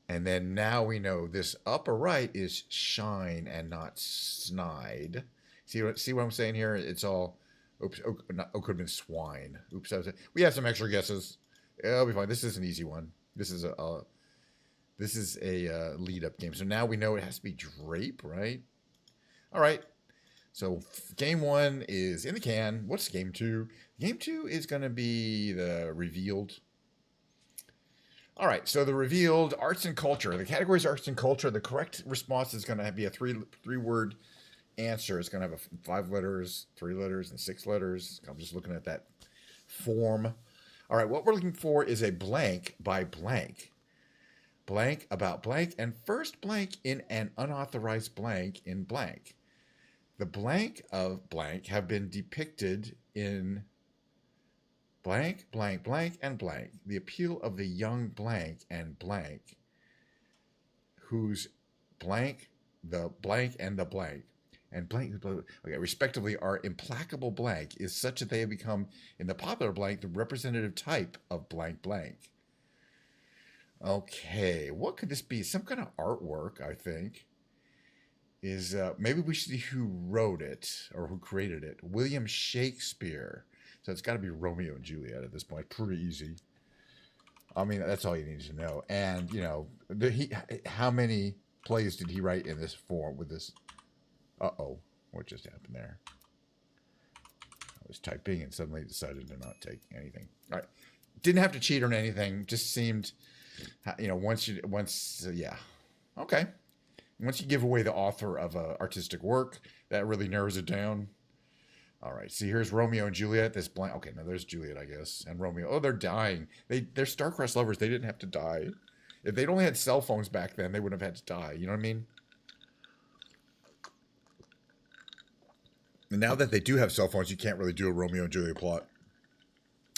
And then now we know this upper right is Shine and not Snide. See what I'm saying here? It's all, could have been Swine. Oops, we have some extra guesses. It'll be fine. This is an easy one. This is a lead-up game. So now we know it has to be Drape, right? All right. So game 1 is in the can. What's game 2? Game 2 is going to be the Revealed. All right, so the Revealed, arts and culture. The category is arts and culture. The correct response is going to be a three-word answer. It's going to have 5 letters, 3 letters, and 6 letters. I'm just looking at that form. All right, what we're looking for is a blank by blank. blank about blank and first blank in an unauthorized blank in blank. The blank of blank have been depicted in blank, blank, blank, and blank. The appeal of the young blank and blank, whose blank, the blank, and the blank, and blank, okay, respectively, are implacable blank, is such that they have become, in the popular blank, the representative type of blank blank. Okay, what could this be? Some kind of artwork, I think. Is maybe we should see who wrote it or who created it. William Shakespeare. So it's got to be Romeo and Juliet at this point. Pretty easy. I mean, that's all you need to know. And, you know, how many plays did he write in this form with this? Uh-oh. What just happened there? I was typing and suddenly decided to not take anything. All right. Didn't have to cheat on anything. Just seemed, you know, yeah. Okay. Once you give away the author of an artistic work, that really narrows it down. All right, see, here's Romeo and Juliet. This blank. Okay, now there's Juliet, I guess, and Romeo. Oh, they're dying. They're star-crossed lovers. They didn't have to die. If they'd only had cell phones back then, they wouldn't have had to die. You know what I mean? And now that they do have cell phones, you can't really do a Romeo and Juliet plot.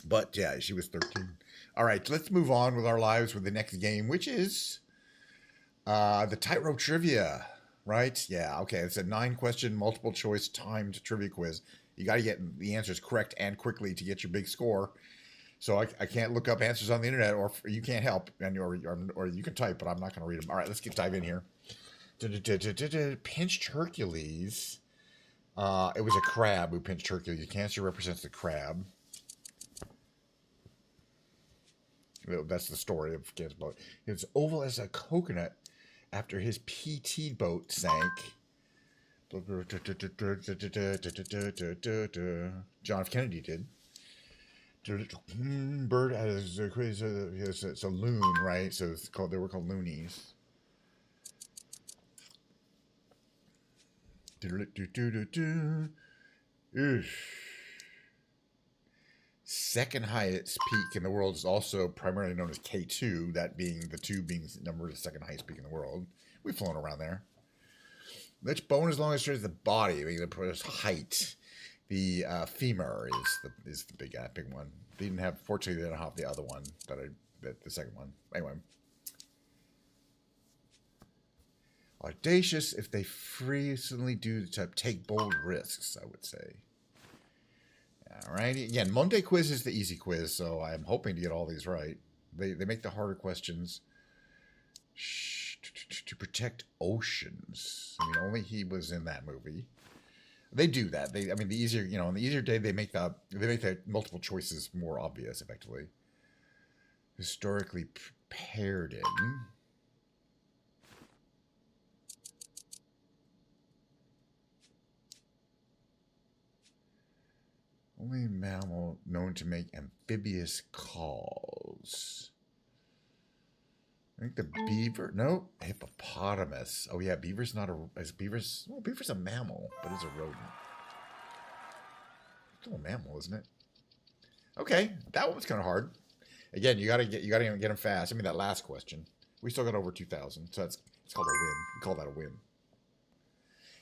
But yeah, she was 13. All right, let's move on with our lives with the next game, which is the tightrope trivia, right? Yeah, okay. It's a 9-question, multiple choice timed trivia quiz. You got to get the answers correct and quickly to get your big score. So I can't look up answers on the internet, or you can't help, or you can type, but I'm not going to read them. All right, let's dive in here. Pinched Hercules. It was a crab who pinched Hercules. Cancer represents the crab. That's the story of Cancer boat. It's oval as a coconut after his PT boat sank. John F. Kennedy did. Bird has it's a loon, right? So they were called loonies. Second highest peak in the world is also primarily known as K2, that being the 2 being the number of the second highest peak in the world. We've flown around there. Which bone is long as straight as the body? I mean, the height. The femur is the big one. They didn't have, fortunately, they didn't have the other one, the second one. Anyway. Audacious if they frequently do take bold risks, I would say. All right. Again, Monday quiz is the easy quiz, so I'm hoping to get all these right. They make the harder questions. To protect oceans. I mean, only he was in that movie. They do that. I mean, the easier, you know, on the easier day, they make the multiple choices more obvious, effectively. Historically paired in. Only mammal known to make amphibious calls. I think the beaver. No, hippopotamus. Oh yeah, beaver's not a. Beaver's a mammal, but it's a rodent. Still a mammal, isn't it? Okay, that one was kind of hard. Again, you gotta get them fast. I mean, that last question, we still got over 2,000, so it's called a win. We call that a win.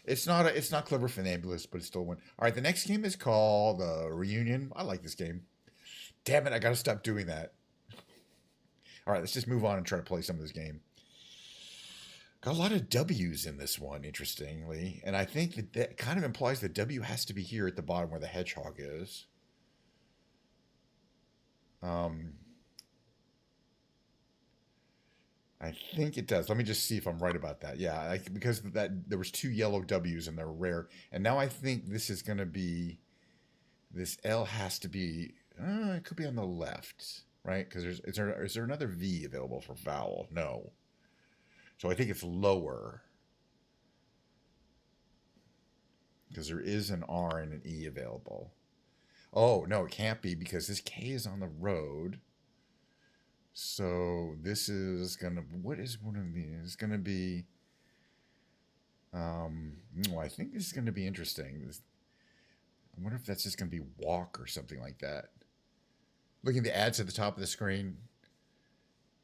It's not clever funambulist, but it's still a win. All right, the next game is called Reunion. I like this game. Damn it, I gotta stop doing that. All right, let's just move on and try to play some of this game. Got a lot of W's in this one, interestingly. And I think that kind of implies that W has to be here at the bottom where the hedgehog is. I think it does. Let me just see if I'm right about that. Yeah, because there was 2 yellow W's and they're rare. And now I think this is going to be... This L has to be... it could be on the left. Right? Because is there another V available for vowel? No. So I think it's lower. Because there is an R and an E available. Oh, no, it can't be because this K is on the road. So this is going to... What is one of these? It's going to be... I think this is going to be interesting. I wonder if that's just going to be walk or something like that. Looking at the ads at the top of the screen.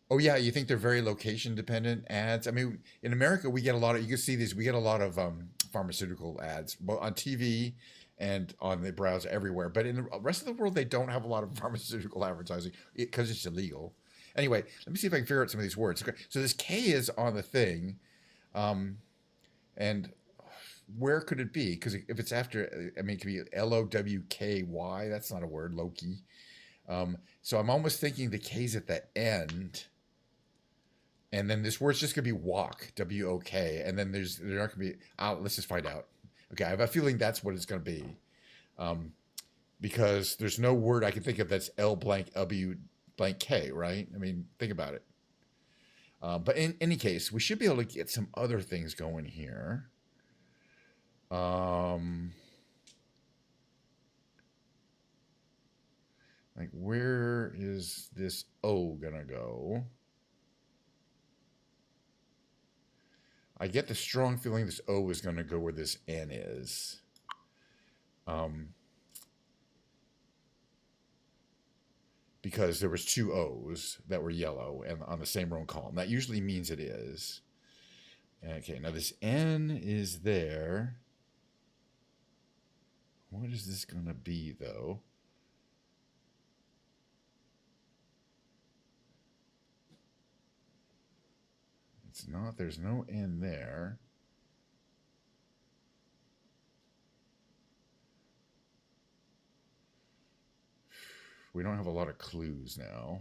Oh yeah, you think they're very location dependent ads? I mean, in America, we get a lot of. You can see these. We get a lot of pharmaceutical ads, both on TV and on the browser everywhere. But in the rest of the world, they don't have a lot of pharmaceutical advertising because it's illegal. Anyway, let me see if I can figure out some of these words. Okay, so this K is on the thing, and where could it be? Because if it's after, I mean, it could be Lowky. That's not a word. Loki. So I'm almost thinking the K's at the end. And then this word's just going to be walk, W-O-K. And then they're not going to be, let's just find out. Okay, I have a feeling that's what it's going to be. Because there's no word I can think of that's L blank W blank K, right? I mean, think about it. But in any case, we should be able to get some other things going here. Like, where is this O going to go? I get the strong feeling this O is going to go where this N is. Because there was two O's that were yellow and on the same row and column. That usually means it is. Okay, now this N is there. What is this going to be, though? It's not, there's no N there. We don't have a lot of clues now.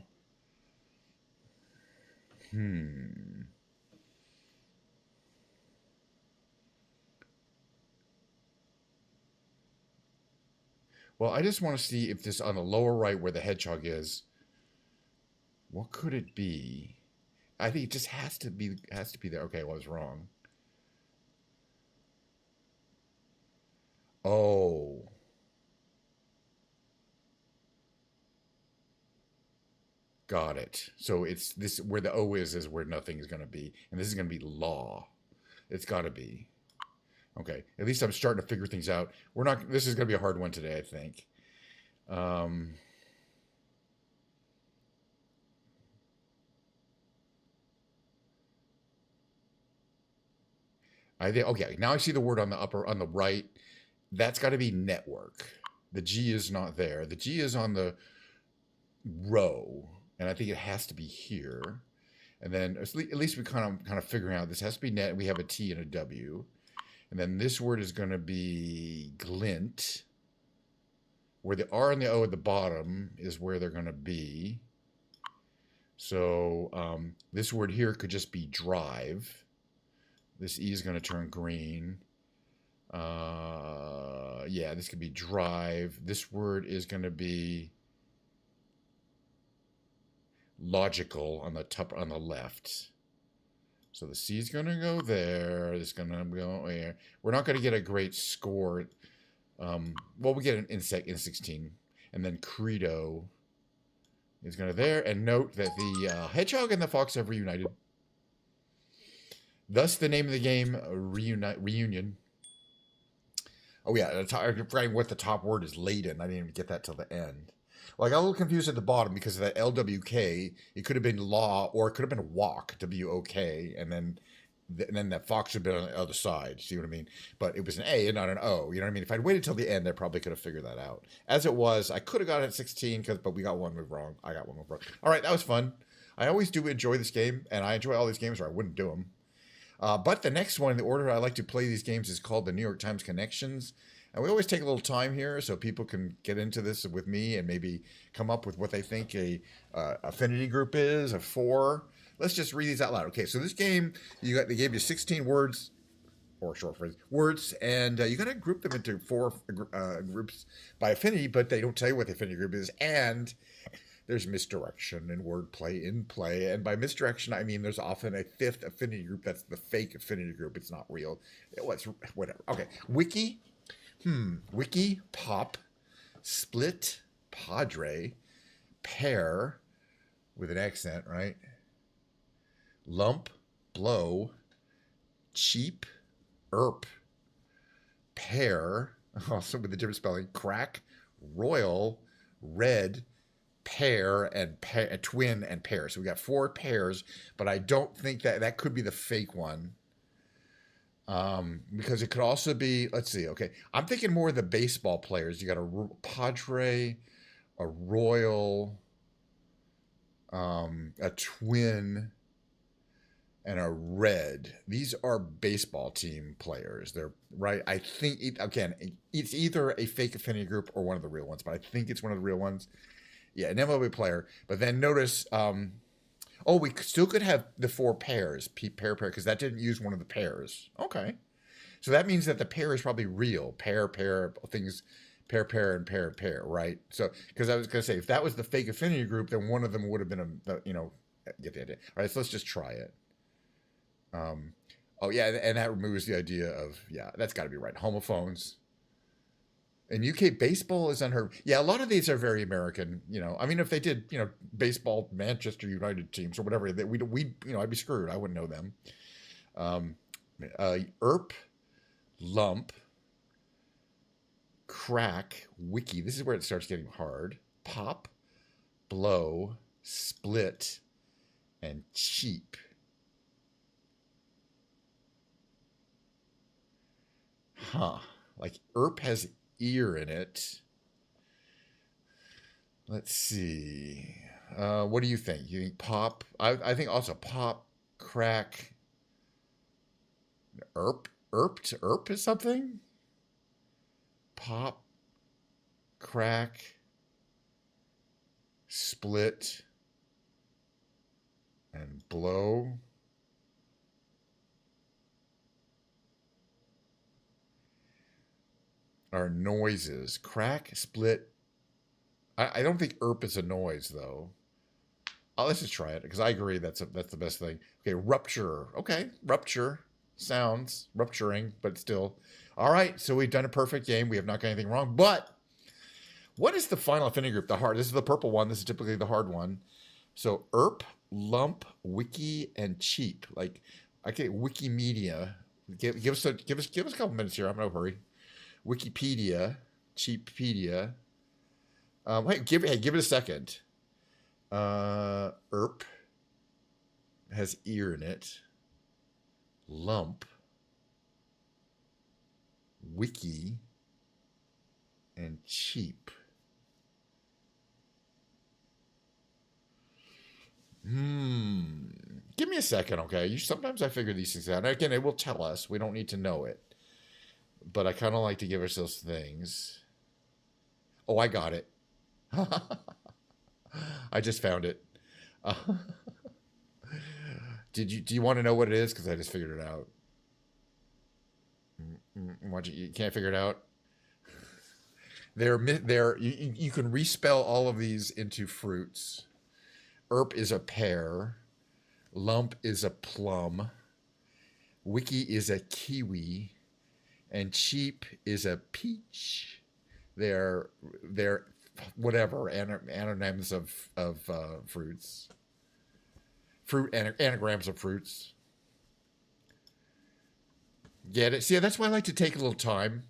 Well, I just want to see if this on the lower right where the hedgehog is, what could it be? I think it just has to be there. Okay, well, I was wrong. Oh. Got it. So it's this where the O is where nothing is going to be. And this is going to be law. It's got to be. Okay. At least I'm starting to figure things out. This is going to be a hard one today, I think. Okay, now I see the word on the right. That's got to be network. The G is not there. The G is on the row, and I think it has to be here. And then at least we kind of figuring out this has to be net. We have a T and a W, and then this word is going to be glint. Where the R and the O at the bottom is where they're going to be. So this word here could just be drive. This E is going to turn green. Yeah, this could be drive. This word is going to be logical on the top, on the left. So the C is going to go there. It's going to go there. We're not going to get a great score. Well, we get an in 16. And then credo is going to there. And note that the hedgehog and the fox have reunited. Thus, the name of the game, Reunion. Oh, yeah, I'm forgetting what the top word is, laden. I didn't even get that till the end. Well, I got a little confused at the bottom because of that LWK. It could have been law, or it could have been walk, WOK, and then that fox should have been on the other side. See what I mean? But it was an A and not an O. You know what I mean? If I'd waited till the end, I probably could have figured that out. As it was, I could have got it at 16, but we got one move wrong. I got one move wrong. All right, that was fun. I always do enjoy this game, and I enjoy all these games, or I wouldn't do them. But the next one in the order I like to play these games is called the New York Times Connections. And we always take a little time here so people can get into this with me and maybe come up with what they think a affinity group is, a 4. Let's just read these out loud. Okay, so this game, they gave you 16 words, or short phrase, words, and you got to group them into 4 groups by affinity, but they don't tell you what the affinity group is. And there's misdirection and wordplay in play. And by misdirection, I mean there's often a 5th affinity group that's the fake affinity group. It's not real. It's whatever. Okay, wiki. Wiki, pop, split, padre, pair, with an accent, right? Lump, blow, cheap, pair, also with a different spelling, crack, royal, red, pair and twin and pair. So we got 4 pairs, but I don't think that could be the fake one. Because it could also be, let's see, okay. I'm thinking more of the baseball players. You got a Padre, a Royal, a twin, and a red. These are baseball team players. They're right. I think, again, it's either a fake affinity group or one of the real ones, but I think it's one of the real ones. Yeah, an MLB player. But then notice, we still could have the 4 pairs, pair, because that didn't use one of the pairs. Okay. So that means that the pair is probably real. Pair, things, pair, and pair, right? So, because I was going to say, if that was the fake affinity group, then one of them would have been, get the idea. All right, so let's just try it. And that removes the idea of, that's got to be right. Homophones. And UK baseball is unheard. Yeah, a lot of these are very American. If they did, baseball Manchester United teams or whatever, I'd be screwed. I wouldn't know them. ERP, lump, crack, wiki. This is where it starts getting hard. Pop, blow, split, and cheap. Huh. Like ERP has ear in it. Let's see. What do you think? You think pop? I think also pop, crack, ERP is something? Pop, crack, split, and blow. Are noises. Crack, split. I don't think ERP is a noise, though. Let's just try it, because I agree that's the best thing. Okay, rupture. Okay, rupture. Sounds. Rupturing, but still. All right, so we've done a perfect game. We have not got anything wrong. But what is the final affinity group? The hard. This is the purple one. This is typically the hard one. So ERP, lump, wiki, and cheap. Like, okay, Wikimedia. Give us a couple minutes here. I'm in no hurry. Wikipedia, Cheappedia. Give it a second. ERP has ear in it. Lump, wiki, and cheap. Give me a second, okay? Sometimes I figure these things out. And again, it will tell us. We don't need to know it. But I kind of like to give ourselves things. Oh, I got it. I just found it. Do you want to know what it is? Because I just figured it out. You can't figure it out? You can respell all of these into fruits. ERP is a pear. Lump is a plum. Wiki is a kiwi. And cheap is a peach. They're whatever anonyms of fruits. Anagrams of fruits. Get it? See, that's why I like to take a little time,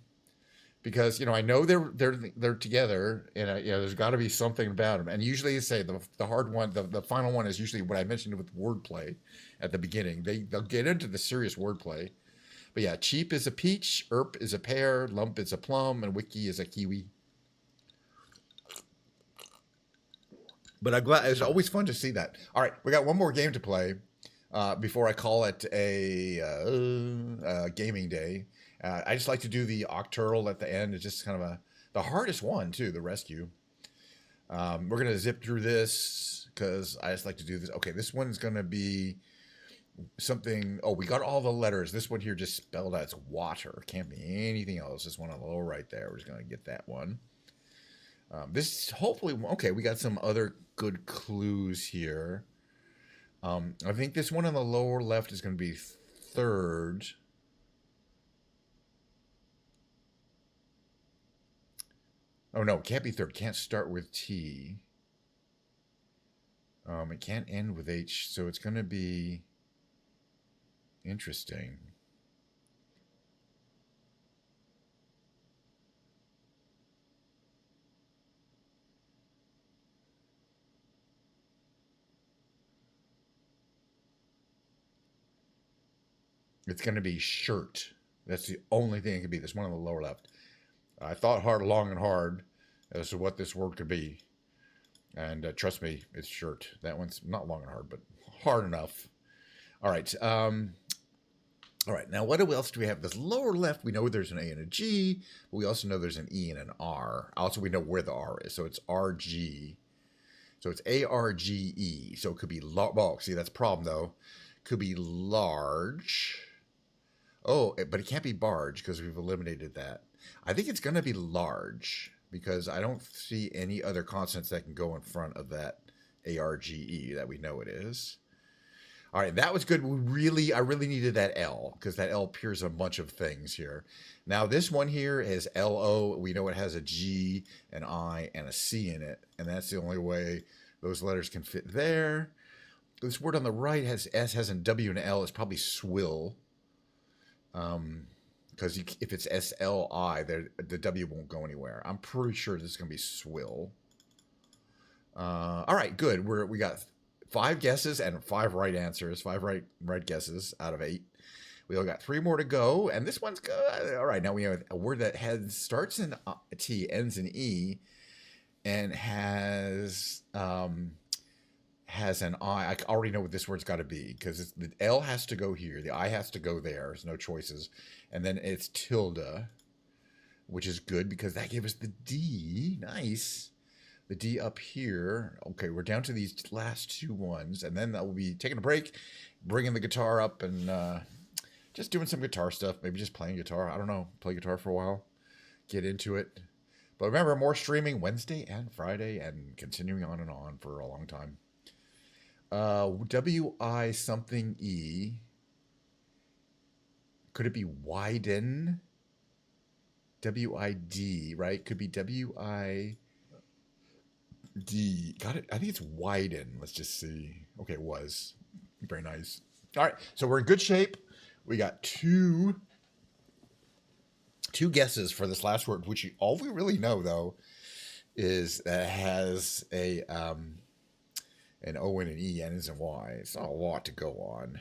because I know they're together, and there's got to be something about them. And usually, you say the hard one, the final one is usually what I mentioned with wordplay at the beginning. They'll get into the serious wordplay. But yeah, cheap is a peach, ERP is a pear, lump is a plum, and wiki is a kiwi. But I'm glad. It's always fun to see that. All right, we got one more game to play before I call it a gaming day. I just like to do the Octurl at the end. It's just kind of the hardest one, too, the rescue. We're going to zip through this because I just like to do this. Okay, this one's going to be something. Oh, we got all the letters. This one here just spelled out. It's water. Can't be anything else. This one on the lower right there. We're just going to get that one. This hopefully. Okay, we got some other good clues here. I think this one on the lower left is going to be third. Oh no, it can't be third. Can't start with T. It can't end with H, so it's going to be interesting. It's going to be shirt. That's the only thing it could be. This one on the lower left. I thought long and hard as to what this word could be. And trust me, it's shirt. That one's not long and hard, but hard enough. All right. All right. Now, what else do we have? This lower left, we know there's an A and a G. But we also know there's an E and an R. Also, we know where the R is. So it's RG. So it's ARGE. So it could be, well, see, that's a problem, though. Could be large. Oh, but it can't be barge because we've eliminated that. I think it's going to be large because I don't see any other consonants that can go in front of that ARGE that we know it is. All right, that was good. I really needed that L because that L appears in a bunch of things here. Now, this one here is LO. We know it has a G, an I, and a C in it, and that's the only way those letters can fit there. This word on the right has S, has a W, and L. It's probably swill. Because if it's SLI, the W won't go anywhere. I'm pretty sure this is going to be swill. All right, good. We got 5 guesses and 5 right answers. 5 right guesses out of 8. We only got 3 more to go, and this one's good. All right, now we have a word that starts in T, ends in E, and has an I. I already know what this word's got to be because the L has to go here. The I has to go there. There's no choices. And then it's tilde, which is good because that gave us the D. Nice. The D up here. Okay, we're down to these last 2 ones. And then we'll be taking a break, bringing the guitar up and just doing some guitar stuff. Maybe just playing guitar. I don't know. Play guitar for a while. Get into it. But remember, more streaming Wednesday and Friday and continuing on and on for a long time. W-I something E. Could it be widen? W-I-D, right? Could be W-I-D. Got it? I think it's widen. Let's just see. Okay, it was. Very nice. All right, so we're in good shape. We got two guesses for this last word, which all we really know, though, is that it has an O and an E, N and Y. It's not a lot to go on.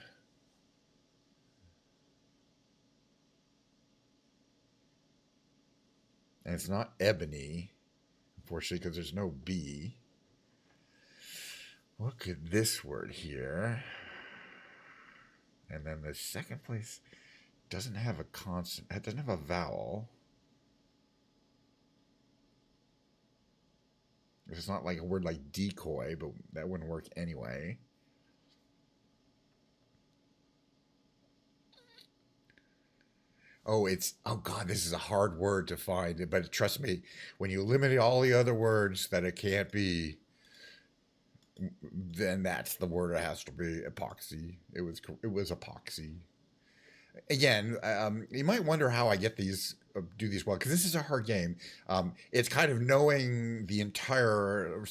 And it's not ebony, unfortunately, because there's no B. Look at this word here. And then the second place doesn't have a consonant. It doesn't have a vowel. It's not like a word like decoy, but that wouldn't work anyway. Oh, God, this is a hard word to find. But trust me, when you eliminate all the other words that it can't be, then that's the word it has to be. Epoxy. It was epoxy. Again, you might wonder how I get these, do these well, because this is a hard game. It's kind of knowing the entire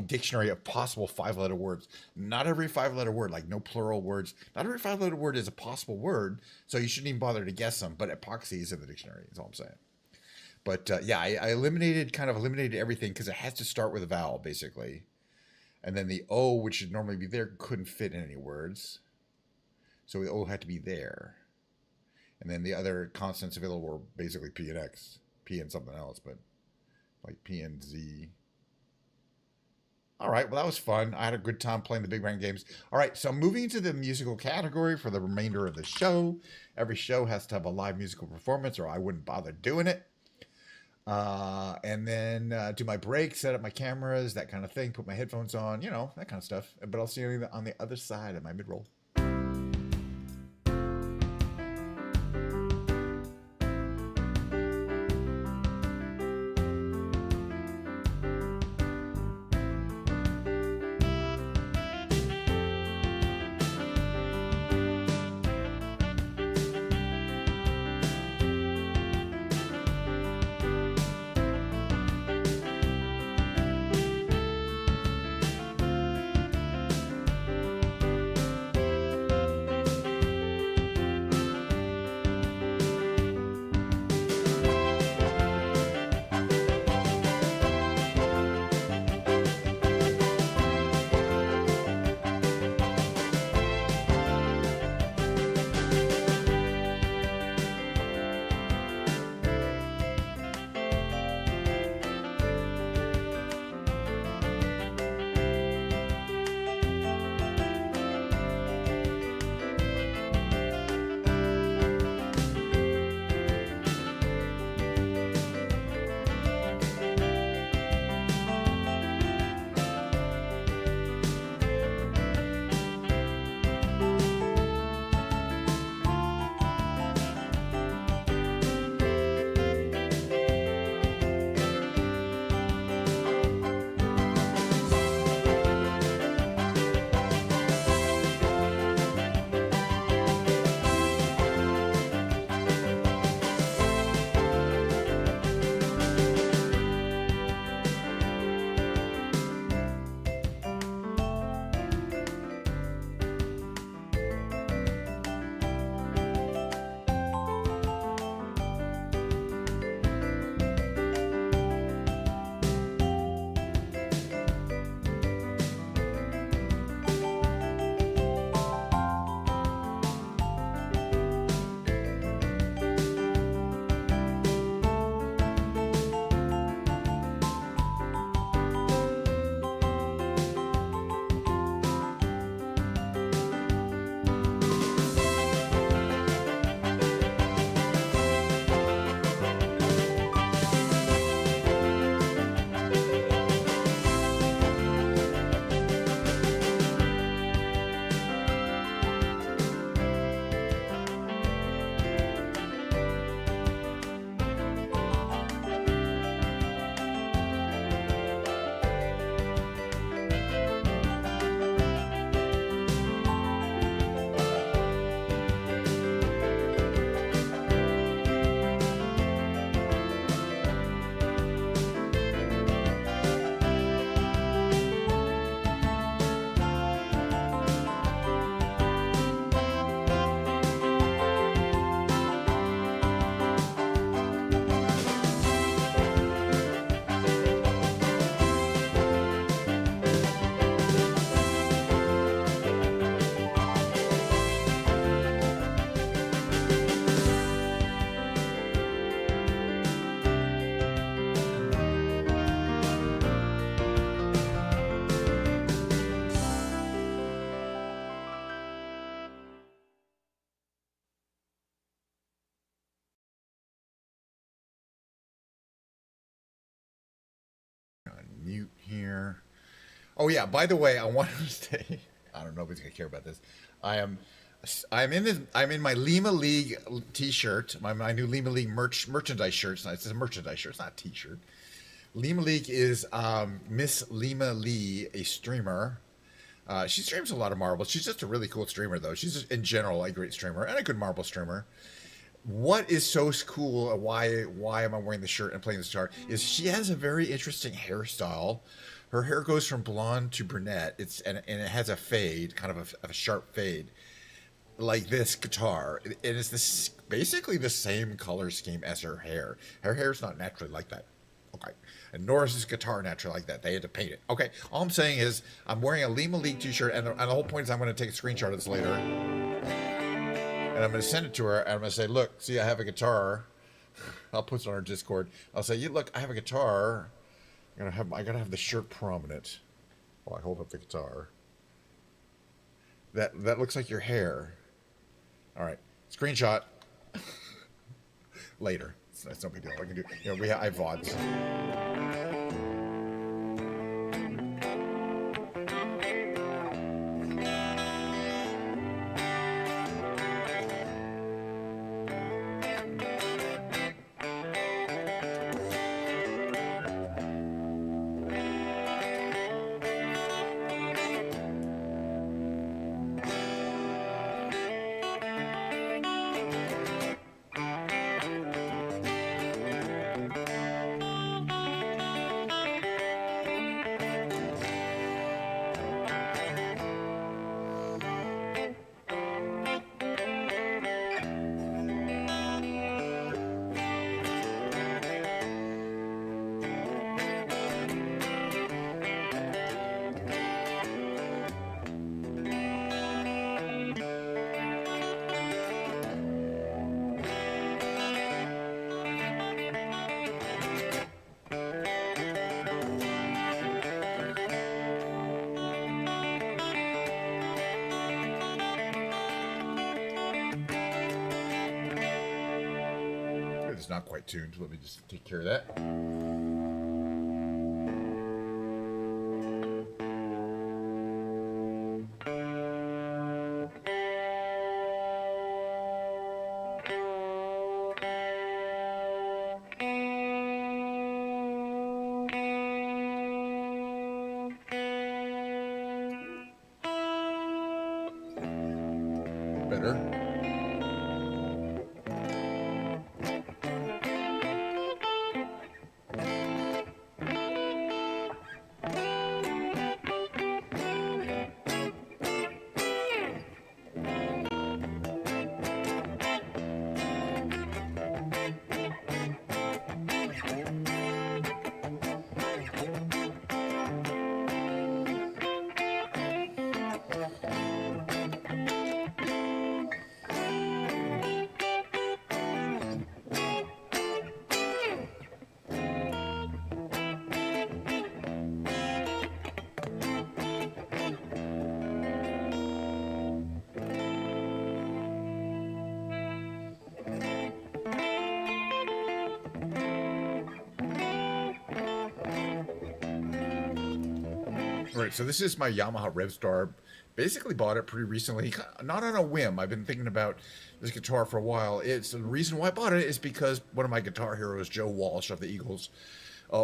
dictionary of possible 5-letter words. Not every 5-letter word, like no plural words. Not every 5-letter word is a possible word, so you shouldn't even bother to guess them. But epoxy is in the dictionary. Is all I'm saying. But yeah, I eliminated everything because it has to start with a vowel, basically. And then the O, which should normally be there, couldn't fit in any words. So the O had to be there. And then the other consonants available were basically P and X. P and something else, but like P and Z. All right, well, that was fun. I had a good time playing the Big Bang games. All right, so moving into the musical category for the remainder of the show. Every show has to have a live musical performance or I wouldn't bother doing it. And then do my break, set up my cameras, that kind of thing, put my headphones on, you know, that kind of stuff. But I'll see you on the other side of my mid-roll. here. Oh yeah, by the way, I wanted to say, I don't know if he's gonna care about this. I'm in my Lima League t-shirt, my new Lima League merchandise shirt. It says merchandise shirt, it's not a t-shirt. Lima League is Miss Lima Lee, a streamer. She streams a lot of marbles. She's just a really cool streamer, though. She's just, in general, a great streamer and a good marble streamer. What is so cool, why am I wearing the shirt and playing this guitar, is she has a very interesting hairstyle. Her hair goes from blonde to brunette. And it has a fade, kind of a sharp fade, like this guitar. And it's basically the same color scheme as her hair. Her hair's not naturally like that. Okay. And nor is this guitar naturally like that. They had to paint it. Okay. All I'm saying is I'm wearing a Lima League t-shirt, and the whole point is I'm going to take a screenshot of this later. And I'm going to send it to her, and I'm going to say, look, see, I have a guitar. I'll put it on our Discord. I'll say, look, I have a guitar. I gotta have the shirt prominent while I hold up the guitar. That looks like your hair. All right. Screenshot. Later. That's no big deal. I can do. I have VODs. It's not quite tuned. Let me just take care of that. Better. Right, so this is my Yamaha Revstar. Basically bought it pretty recently, not on a whim. I've been thinking about this guitar for a while. The reason why I bought it is because one of my guitar heroes, Joe Walsh of the Eagles,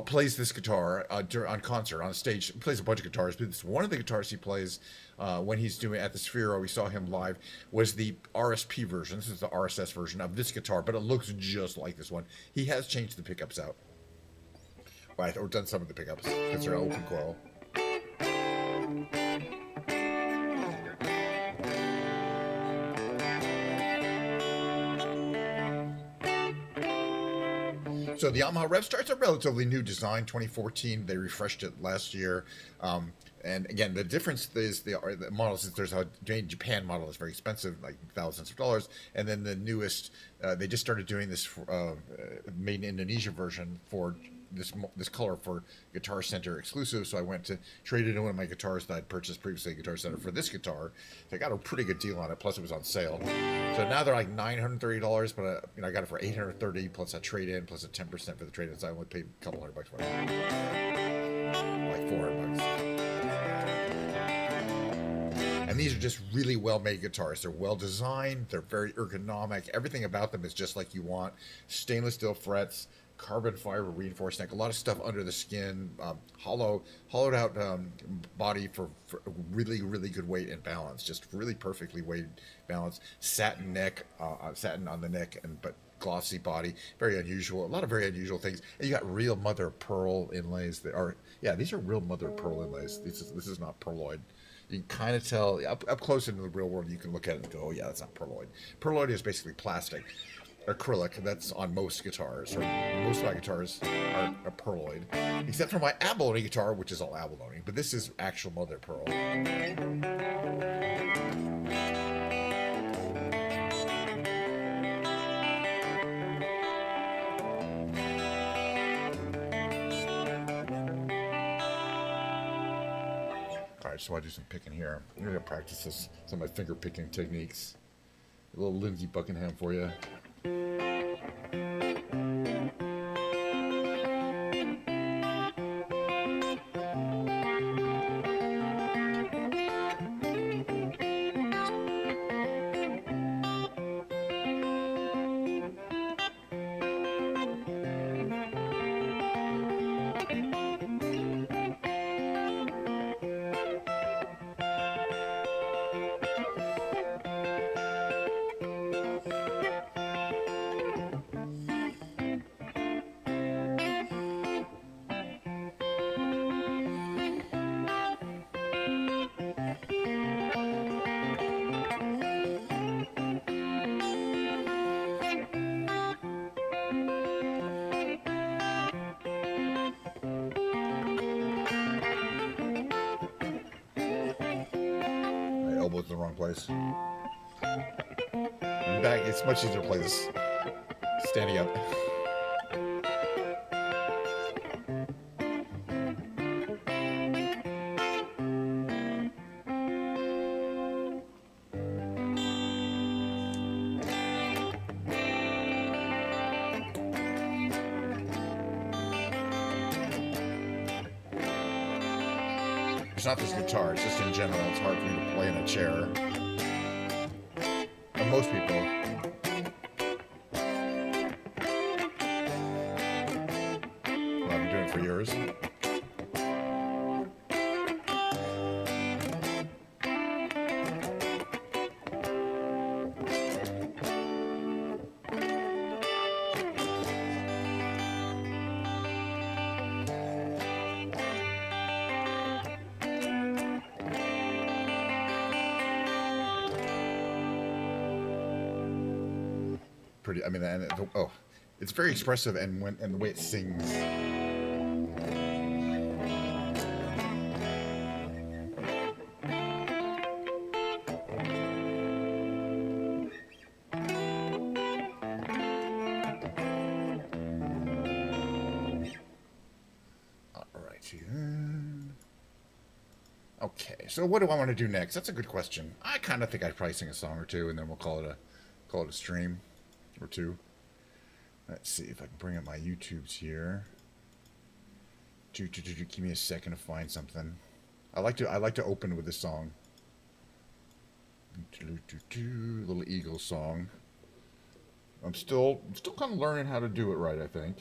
plays this guitar on concert, on stage. He plays a bunch of guitars, but it's one of the guitars he plays when he's doing at the Sphero. We saw him live, was the RSP version. This is the RSS version of this guitar, but it looks just like this one. He has changed the pickups out, right, or done some of the pickups because they're open coil. So the Yamaha Revstar, it's a relatively new design, 2014. They refreshed it last year. And again, the difference is the models. There's a Japan model that's very expensive, like thousands of dollars. And then the newest, they just started doing this made in Indonesia version for this color for Guitar Center exclusive. So I went to trade in one of my guitars that I'd purchased previously at Guitar Center for this guitar. So I got a pretty good deal on it. Plus it was on sale. So now they're like $930, but I got it for $830 plus a trade in plus a 10% for the trade in. So I only paid a couple $100 for it. like $400. And these are just really well-made guitars. They're well-designed. They're very ergonomic. Everything about them is just like you want. Stainless steel frets, carbon fiber reinforced neck, a lot of stuff under the skin, hollowed out body for really, really good weight and balance. Just really perfectly weighted balance. Satin neck, satin on the neck, but glossy body. Very unusual. A lot of very unusual things. And you got real mother of pearl inlays that are, yeah, these are real mother of pearl inlays. This is not pearloid. You can kind of tell up close into the real world. You can look at it and go, oh yeah, that's not pearloid. Pearloid is basically plastic, acrylic. That's on most guitars. Or most of my guitars are a pearloid, except for my abalone guitar, which is all abalone. But this is actual mother of pearl. So I do some picking here. I'm going to practice some of my finger picking techniques. A little Lindsey Buckingham for you. Elbows in the wrong place. In fact, it's much easier to play this standing up. It's not this guitar, it's just in general. It's hard for me to play in a chair. And most people. Well, I've been doing it for years. Pretty, I mean, and it's very expressive, and the way it sings. All right. Okay, so what do I want to do next? That's a good question. I kind of think I'd probably sing a song or two, and then we'll call it a stream. Or two. Let's see if I can bring up my YouTubes here. Give me a second to find something. I like to open with this song. Little Eagles song. I'm still kind of learning how to do it right. I think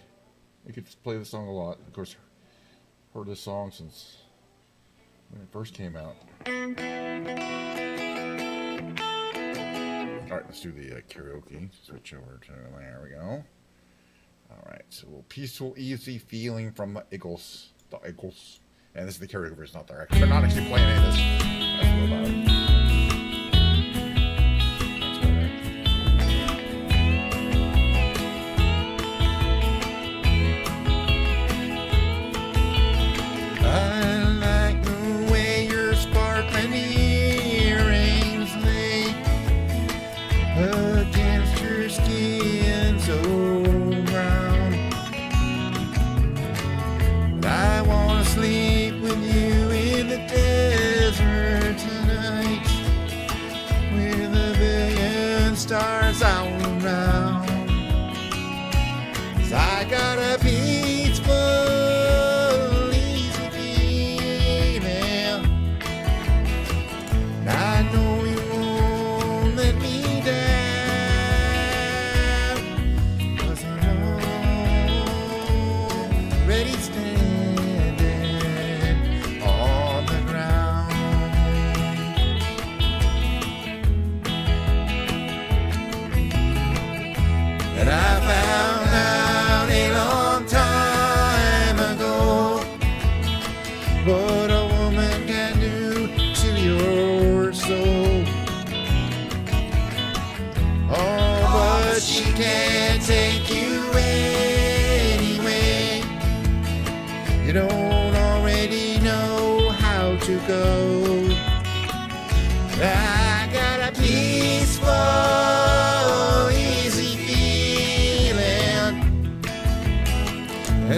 I could play this song a lot. Of course, heard this song since when it first came out. All right, let's do the karaoke. Switch over to, there we go. All right, so a little peaceful, easy feeling from the Eagles. The Eagles. And this is the karaoke version, not the actual. They're not actually playing any of this. That's a little loud. Against your skin so brown, but I wanna sleep with you in the desert tonight.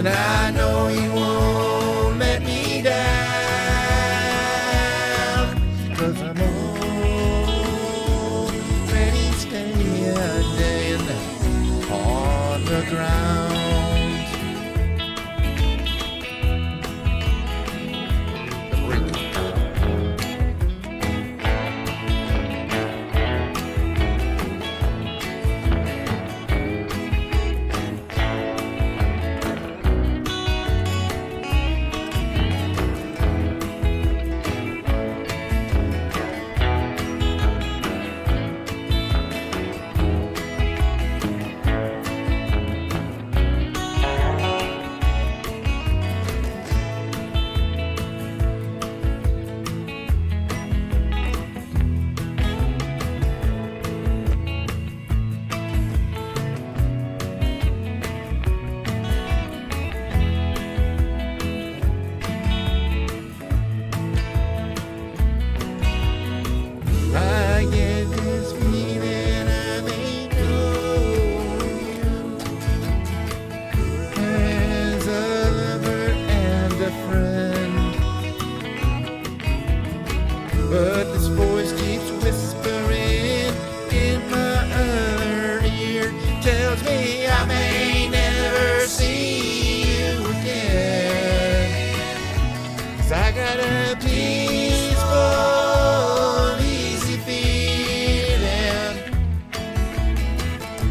And I know you won't let me down, 'cause I'm already standing on the ground. But this voice keeps whispering in my other ear, tells me I may never see you again. 'Cause I got a peaceful, easy feeling,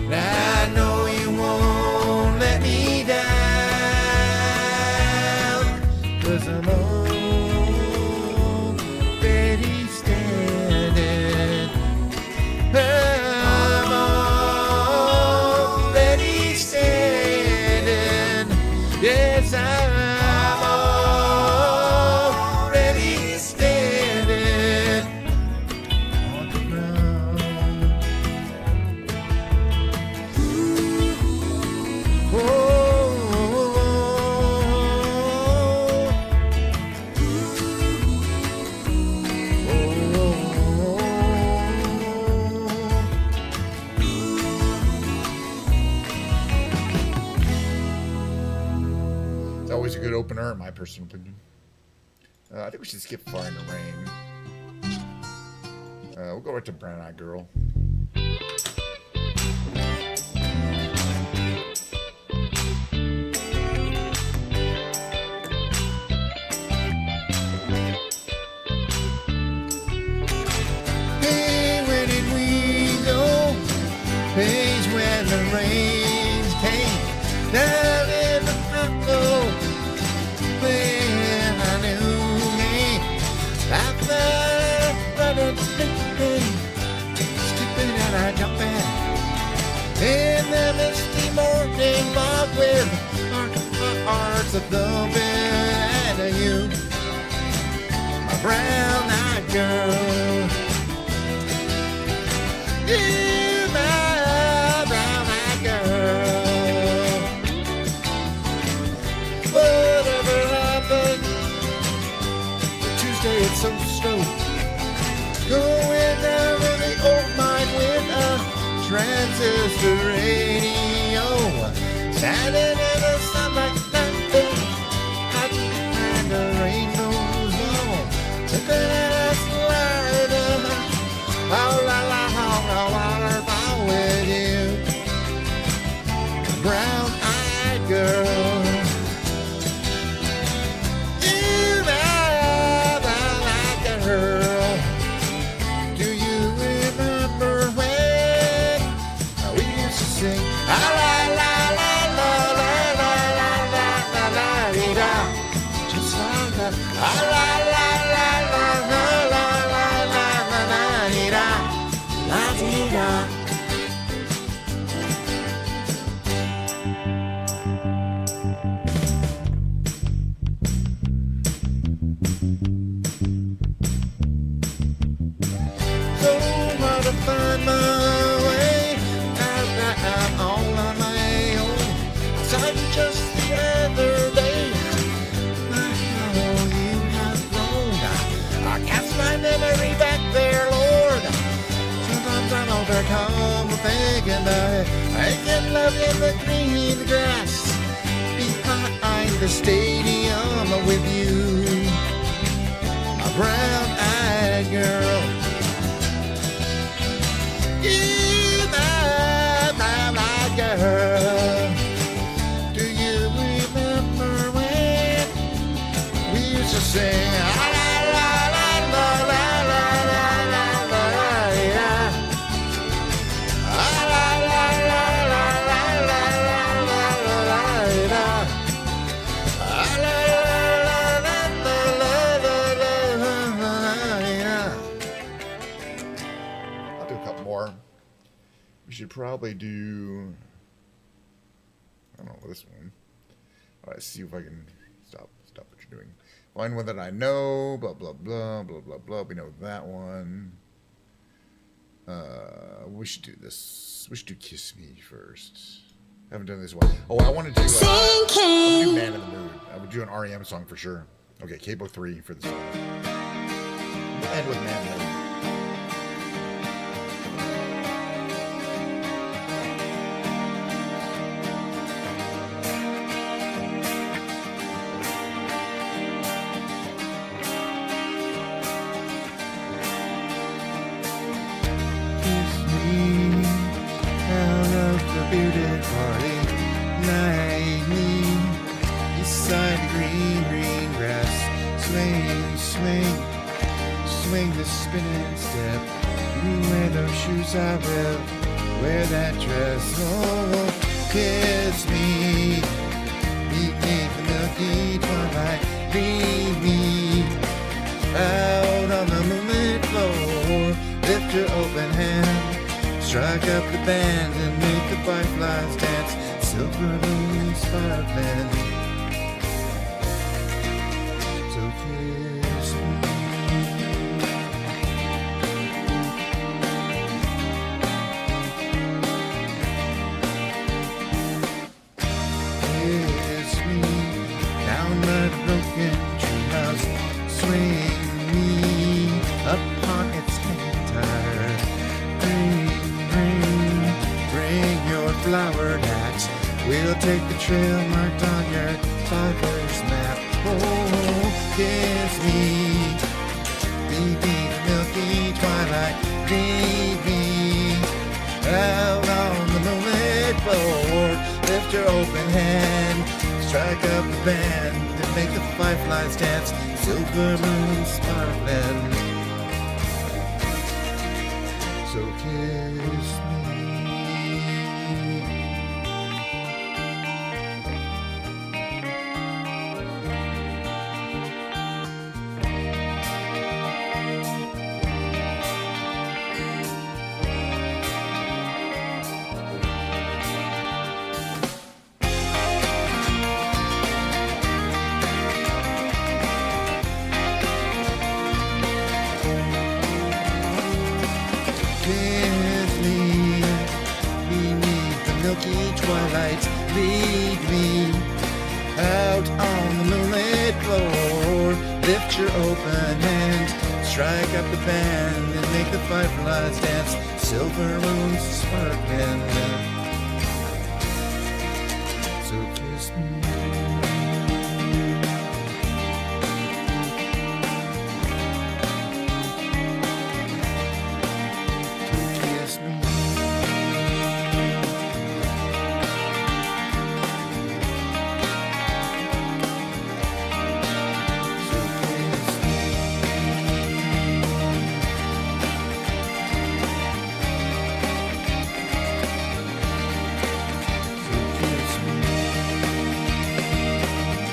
and I know you won't let me down, 'cause I'm yes, I'm already standing on the ground. Oh, it's always a good opener, in my personal opinion. I think we should skip Far in the Rain. We'll go right to Brown Eyed Girl. Hey, where did we go? Days when the rains came down in the hollow, when I knew me, I felt running, skipping and I jumping in the misty morning fog with our hearts a thumping, and you, my brown-eyed girl, you, my brown-eyed girl. Whatever happened, Tuesday it's so slow. Going down in the old mine with a transistor radio, standing in the sunlight, nothing, and the rainbow's low, looking at us slider. Oh la la, how waterfall with you, brown-eyed girl. You, my brown-eyed girl. Do you remember when we used to sing la la la la la la la la la la la da, just like that, la la la la la la la la la la da, la dee da. So hard to find my way, now that I'm all on my own. I saw you just the other day, how you have grown. I cast my memory back there, Lord. Sometimes I'm overcome with thinking that I can love in the green grass behind stadium with you, a brown-eyed girl. You, my brown-eyed girl. Do you remember when we used to sing? La la la la la la la la la yeah. La la la la la la la la la la yeah. I'll do a couple more. We should probably do, I don't know, this one. All right, see if I can stop what you're doing. Find one that I know, blah, blah, blah, blah, blah, blah. We know that one. We should do this. We should do Kiss Me first. I haven't done this one. Oh, I wanted to do Man in the Mood. I would do an REM song for sure. Okay, Cable 3 for this one. We'll end with Man in the Mood. Kiss me out of the bearded party. Light me beside the green, green grass. Swing, swing, swing the spinning step. You wear those shoes, I will wear that dress. Oh, kiss me beneath the milky twilight. Leave me out on the moonlit floor. Lift your open hand, strike up the band and make the fireflies dance. Silver moon sparkling. So kiss me. Kiss me down the broken treehouse. Swing me upon its tire. Bring your flowered hat. We'll take the trail marked on your father's map. Oh, kiss me beneath the milky twilight. Leave me out on the moonlit floor. Lift your open hand, strike up the band, and make the fireflies dance. Silver moon sparkling. So kiss me. Kiss me beneath the milky twilight. Lead me out on the moonlit floor. Lift your open hand, strike up the band, and make the fireflies dance. Silver moons sparkling. So kiss me. Kiss me.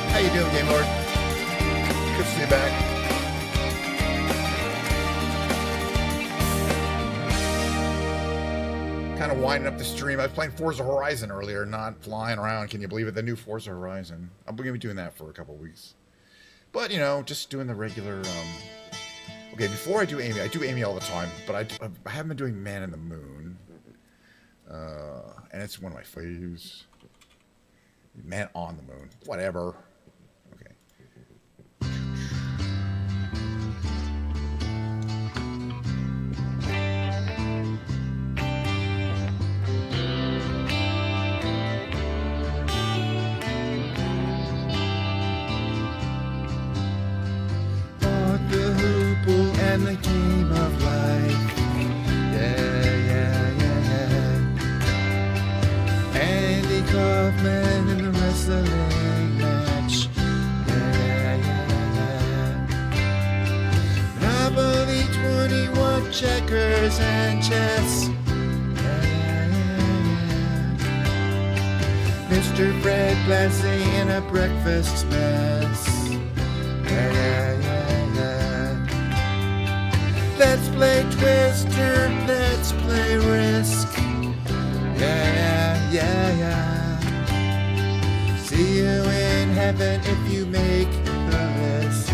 How you doing, Game Lord? Good to see you back. Kind of winding up the stream. I was playing Forza Horizon earlier, not flying around. Can you believe it? The new Forza Horizon. I'm going to be doing that for a couple weeks. But, you know, just doing the regular... Okay, before I do Amy all the time, but I haven't been doing Man in the Moon. And it's one of my faves. Man on the Moon. Whatever. Okay. game of life. Andy Kaufman in the wrestling match. Monopoly 21, checkers and chess. Mr. Fred Blassie in a breakfast mess. Let's play Twister, let's play Risk. See you in heaven if you make the list.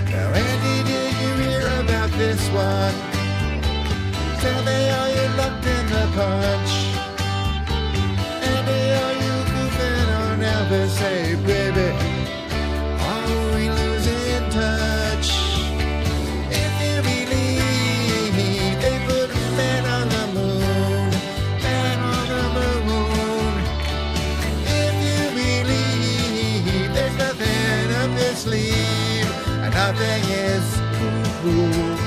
Now, Andy, did you hear about this one? Tell me, are you locked in the punch? Andy, are you goofing on Elvis? Hey, baby, are we losing touch? If you believe they put a man on the moon, man on the moon. If you believe there's nothing up your sleeve, and nothing is cool.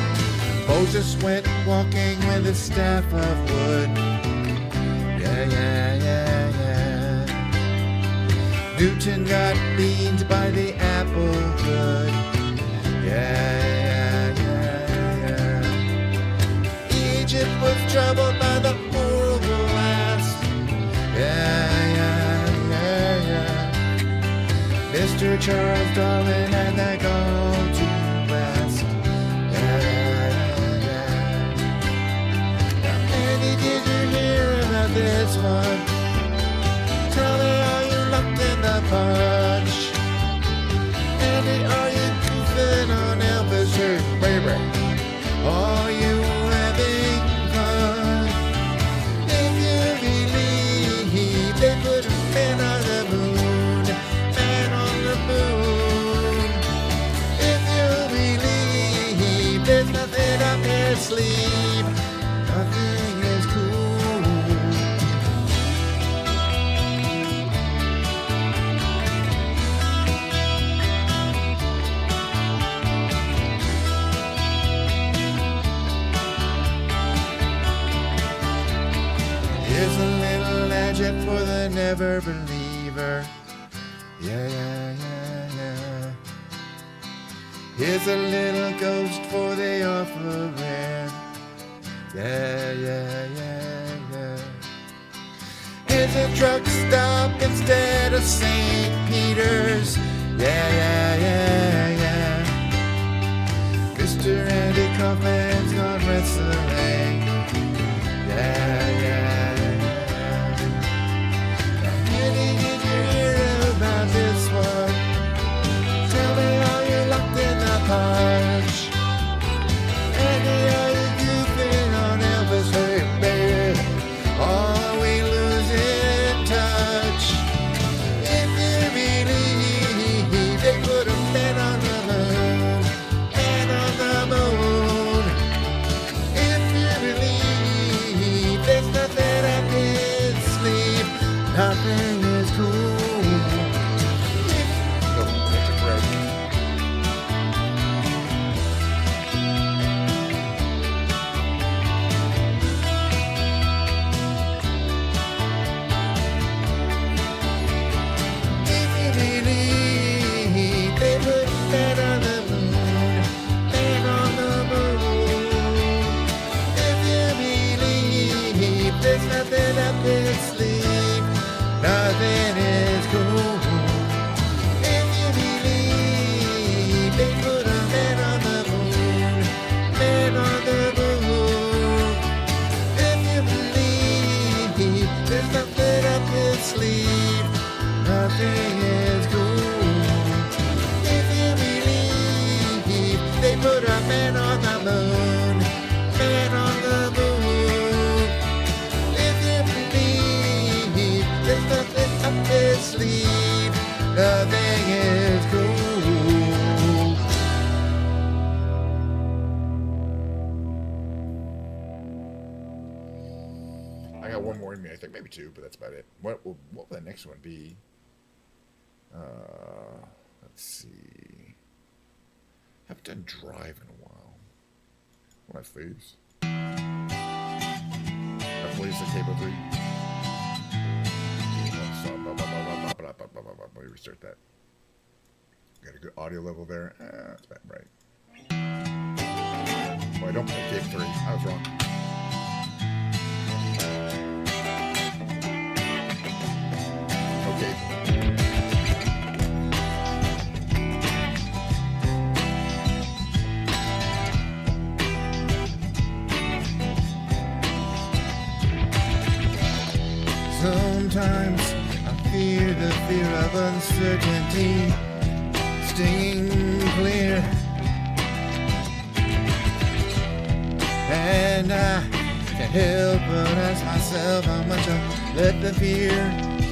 Moses went walking with a staff of wood. Newton got beamed by the apple good. Egypt was troubled by the horrible blast. Mr. Charles Darwin had that gone to rest. Did you hear about this one? Tell me, are you locked in the punch? Andy, are you goofing on Elvis? Hey, baby, are you having fun? If you believe they put a man on the moon, man on the moon. If you believe there's nothing up his sleeve, nothing is cool. Here's a little adject for the never believer. Here's a little ghost for the offering. Here's a truck stop instead of St. Peter's. Mr. Andy Kaufman's gone wrestling. Andy, did you hear about this one? Tell me, are you locked in the punch? Andy, are you goofing on Elvis? Hey, baby, are we losing touch? If you believe they put a man on the moon, man on the moon. If you believe there's nothing up his sleeve, nothing is cool. That's a break. Nothing is cool. If you believe they put a man on the moon, man on the moon. If you believe there's nothing up his sleeve, nothing is cool. If you believe they put a man on the moon, man on the moon. If you believe there's nothing up his sleeve, nothing is cool. I got one more in me, I think, maybe two, but that's about it. What will the next one be? Let's see. Haven't done drive in a while. What my faves? That plays the table 3. Let me restart that. Got a good audio level there. That's about right. Oh, I don't play tape 3. I was wrong. Okay. Sometimes I fear the fear of uncertainty, staying clear, and I can't help but ask myself how much I let the fear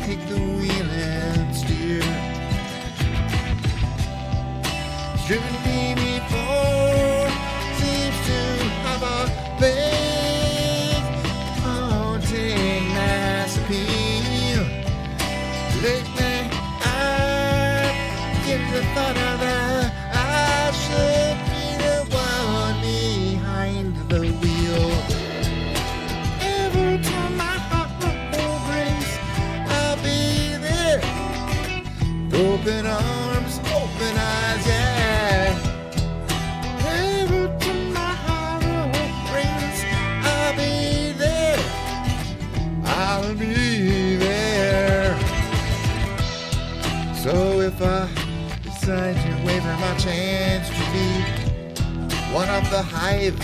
take the wheel and steer. It's driven me before, seems to have a big haunting mass appeal. Lately I get the thought of that I should be the one behind the wheel. Every time my heart breaks, I'll be there. Open arms, open eyes, yeah. Every time my heart breaks, I'll be there. I'll be there. So if I decide to waver my chance to be one of the hive,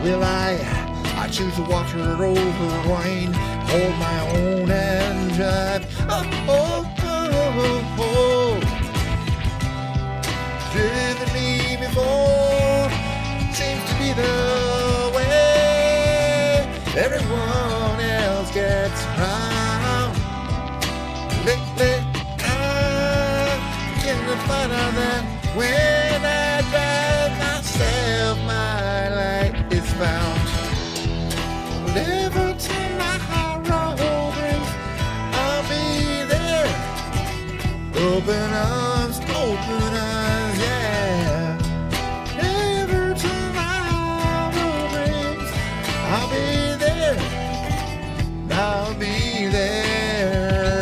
will I choose water over wine, hold my own and drive. Driven me before, seems to be the way everyone else gets around. Lately, I'm getting to find out that when I drive myself, my light is found. Whatever time my heart brings, I'll be there. Open arms, open eyes, yeah. Every time my heart brings, I'll be there. I'll be there.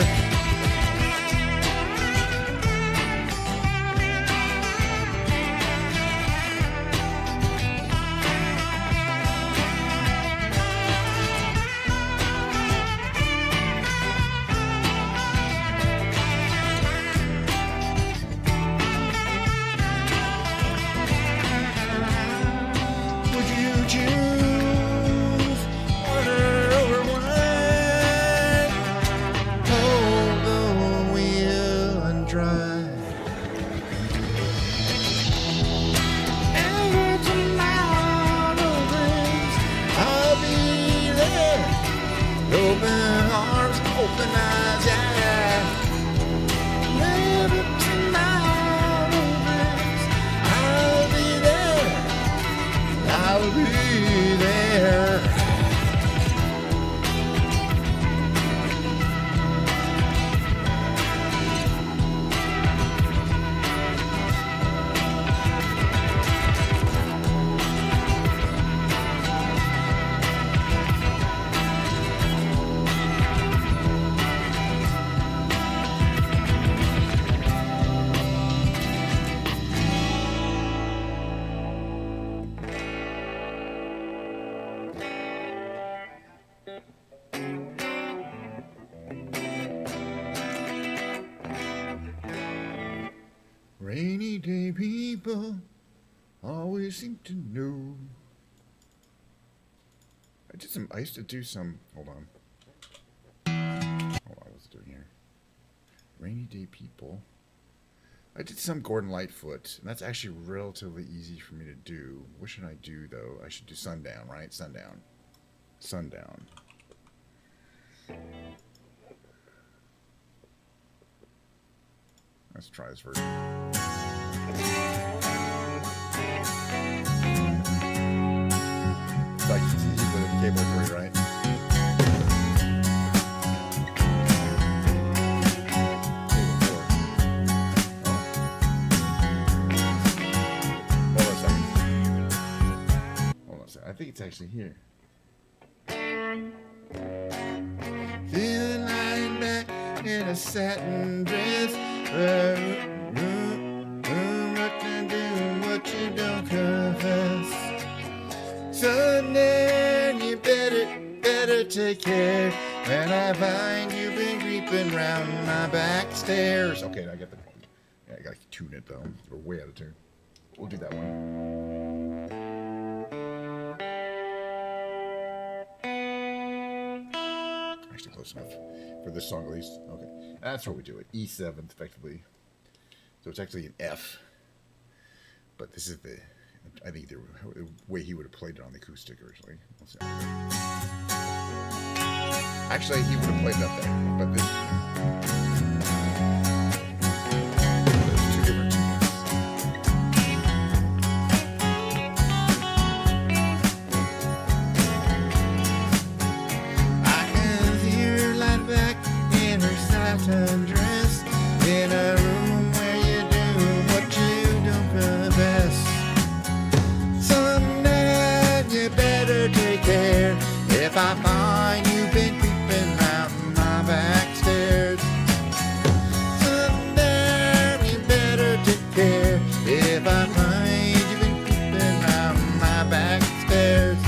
Would you choose water over wine? Hold the wheel and drive. Every tomorrow brings, I'll be there. Open arms, open eyes, yeah. Every tomorrow brings, I'll be there. I'll be there. Rainy day people always seem to know. I used to do some, hold on, what's it doing here? Rainy day people. I did some Gordon Lightfoot, and that's actually relatively easy for me to do. What should I do, though? I should do Sundown, right? Sundown. Sundown. Let's try this version. It's like it's easy with a cable 3, right? I think it's actually here. Feeling lying back in a satin dress. What to do, what you don't confess. Sunday, you better take care. When I find you've been creeping round my back stairs. Okay, I get the point. Yeah, I gotta tune it though. We're way out of tune. We'll do that one. Actually, close enough for this song at least. Okay, that's what we do it. E7 effectively. So it's actually an F. But this is the, I think the way he would have played it on the acoustic originally. Let's see. Actually, he would have played it up there, but this. There's two different tunes. I can see her lying back in her satin dress in a room where you do what you don't confess. Someday you better take care if I find you've been creeping round my back stairs. Someday you better take care if I find you've been creeping round my back stairs.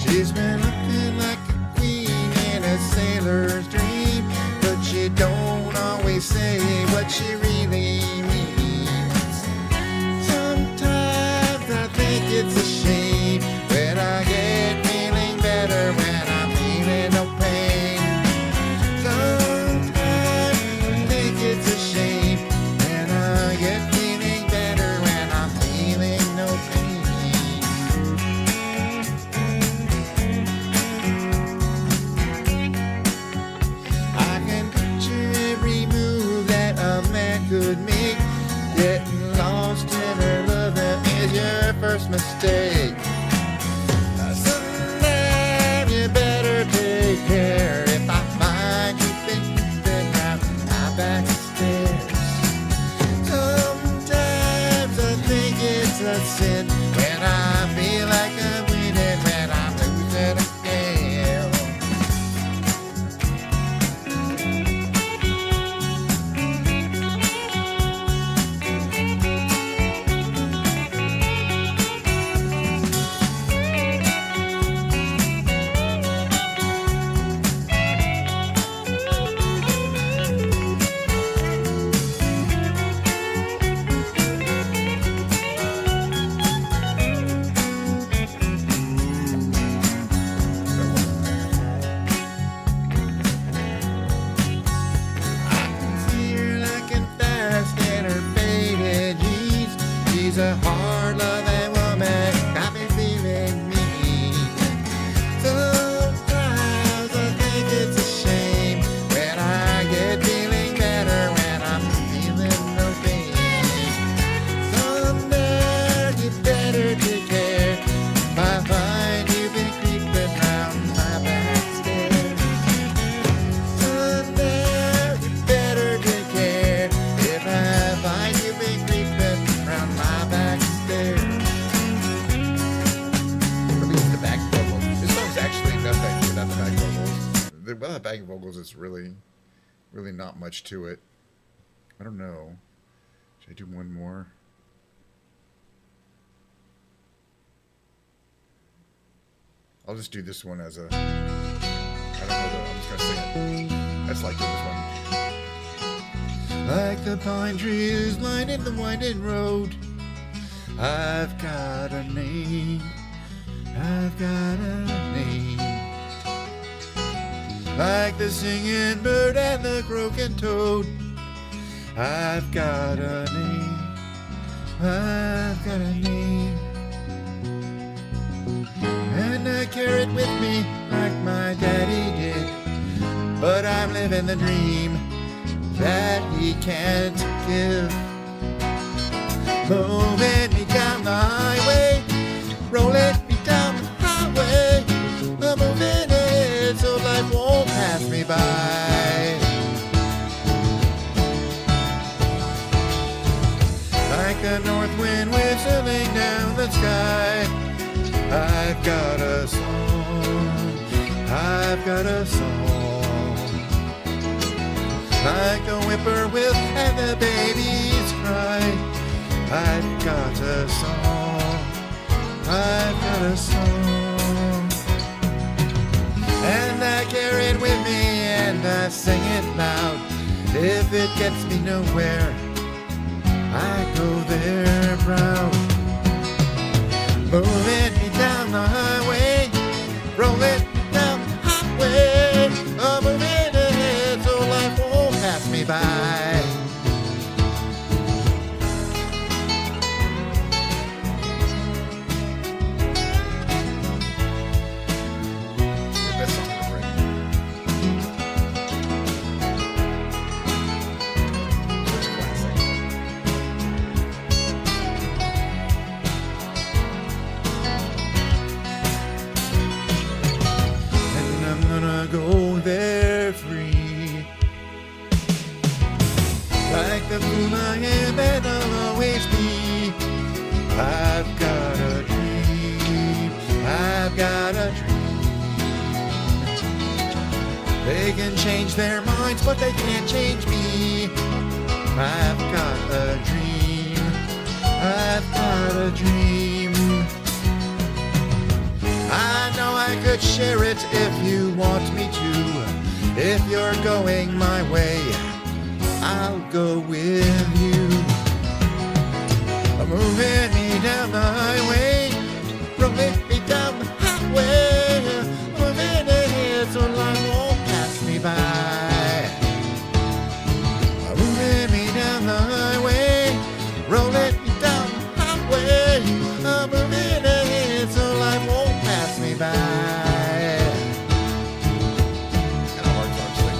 She's been looking like a queen in a sailor's dream, but she don't always say what she really means. Sometimes I think it's a shame when I get feeling better when I'm feeling no pain. Sometimes I think it's a shame when I get feeling better when I'm feeling no pain. I can picture every move that a man could make. Getting lost in her love, that is your first mistake. Someday you better take care if I find you've been creeping round my back stairs. Sometimes I think it's a sin when I feel like I'm winning, when I'm losing again. A hard-loving woman got me feeling mean. Sometimes I think it's a shame when I get feeling better when I'm feeling no pain. Someday you better take care if I find you've been creeping round my back stairs. Someday you better take care if I find you've been creeping round my back stairs. At least the back vocals. This song's actually nothing without the back vocals. Without the back vocals, it's really not much to it. I don't know. Should I do one more? I'll just do this one as a. I don't know though. I'm just gonna sing it. I just like doing this one. Like the pine trees lining the winding road, I've got a name, I've got a name. Like the singing bird and the croaking toad, I've got a name, I've got a name. And I carry it with me like my daddy did, but I'm living the dream that he can't give. Moving me down the highway, rolling me down the highway. I'm moving it so life won't pass me by. Like a north wind whistling down the sky, I've got a song. I've got a song. Like the whippoorwill and the babies cry. I've got a song. I've got a song. And I carry it with me and I sing it loud. If it gets me nowhere, I go there proud. Moving me down the highway, rolling down the highway. I'm moving ahead so life won't pass me by. Go there free. Like the fool I am and I'll always be. I've got a dream. I've got a dream. They can change their minds, but they can't change me. I've got a dream. I've got a dream. I know I could share it if you want me to. If you're going my way, I'll go with you. Moving me down the highway, rolling me down the highway. Moving ahead so life won't pass me by. Moving me down the highway, rolling me down the highway. Moving ahead so life won't pass me by. Kind of hard song to sing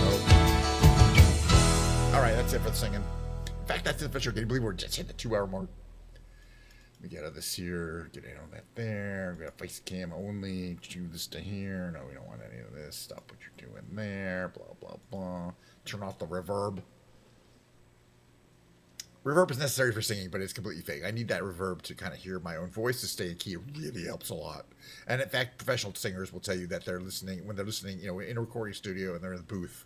though. All right, that's it for the singing. In fact, that's it for sure. Can you believe we're just hit the 2 hour mark? We get out of this here, get in on that there. We got face cam only. Choose this to here. No, we don't want any of this. Stop what you're doing there. Blah, blah, blah. Turn off the reverb. Reverb is necessary for singing, but it's completely fake. I need that reverb to kind of hear my own voice to stay in key. It really helps a lot. And in fact, professional singers will tell you that they're listening, when they're listening, you know, in a recording studio and they're in the booth,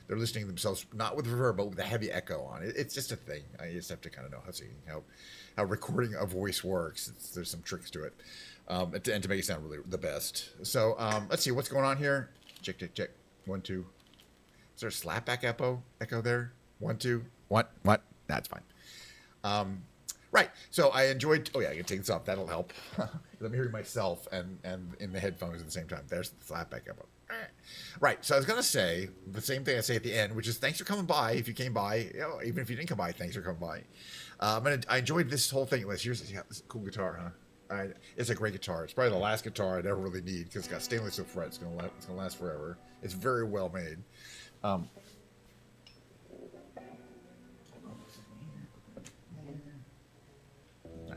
they're listening to themselves, not with reverb, but with a heavy echo on it. It's just a thing. I just have to kind of know how recording a voice works. There's some tricks to it, and to make it sound really the best. So let's see what's going on here. Check, check, check. 1, 2. Is there a slapback echo there? 1, 2. What? That's fine. Right. So I enjoyed. Oh yeah, I can take this off. That'll help. Let me hear myself and in the headphones at the same time. There's the slapback echo. Right. So I was gonna say the same thing I say at the end, which is thanks for coming by. If you came by, you know, even if you didn't come by, thanks for coming by. I enjoyed this whole thing. Here's this cool guitar, huh? It's a great guitar. It's probably the last guitar I'd ever really need because it's got stainless steel frets. It's gonna last forever. It's very well made.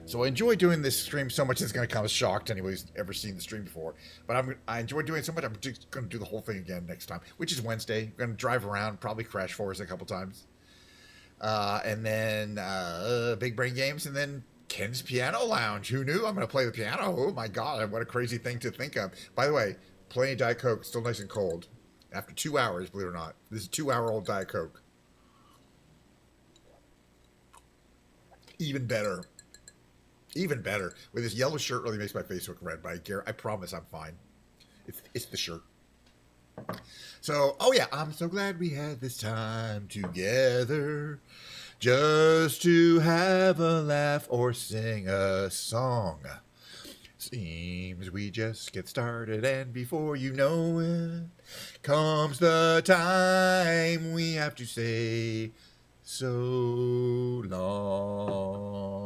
So I enjoy doing this stream so much it's going to come as a shock to anybody who's ever seen the stream before. But I enjoy doing it so much I'm just going to do the whole thing again next time, which is Wednesday. I'm going to drive around, probably crash Forest a couple times. And then Big Brain Games, and then Ken's Piano Lounge. Who knew I'm going to play the piano? Oh my God, what a crazy thing to think of. By the way, plenty of Diet Coke, still nice and cold. After 2 hours, believe it or not. This is a 2-hour-old Diet Coke. Even better. Even better. With this yellow shirt really makes my face look red, but I promise I'm fine. It's the shirt. So, oh yeah, I'm so glad we had this time together just to have a laugh or sing a song. Seems we just get started, and before you know it, comes the time we have to say so long.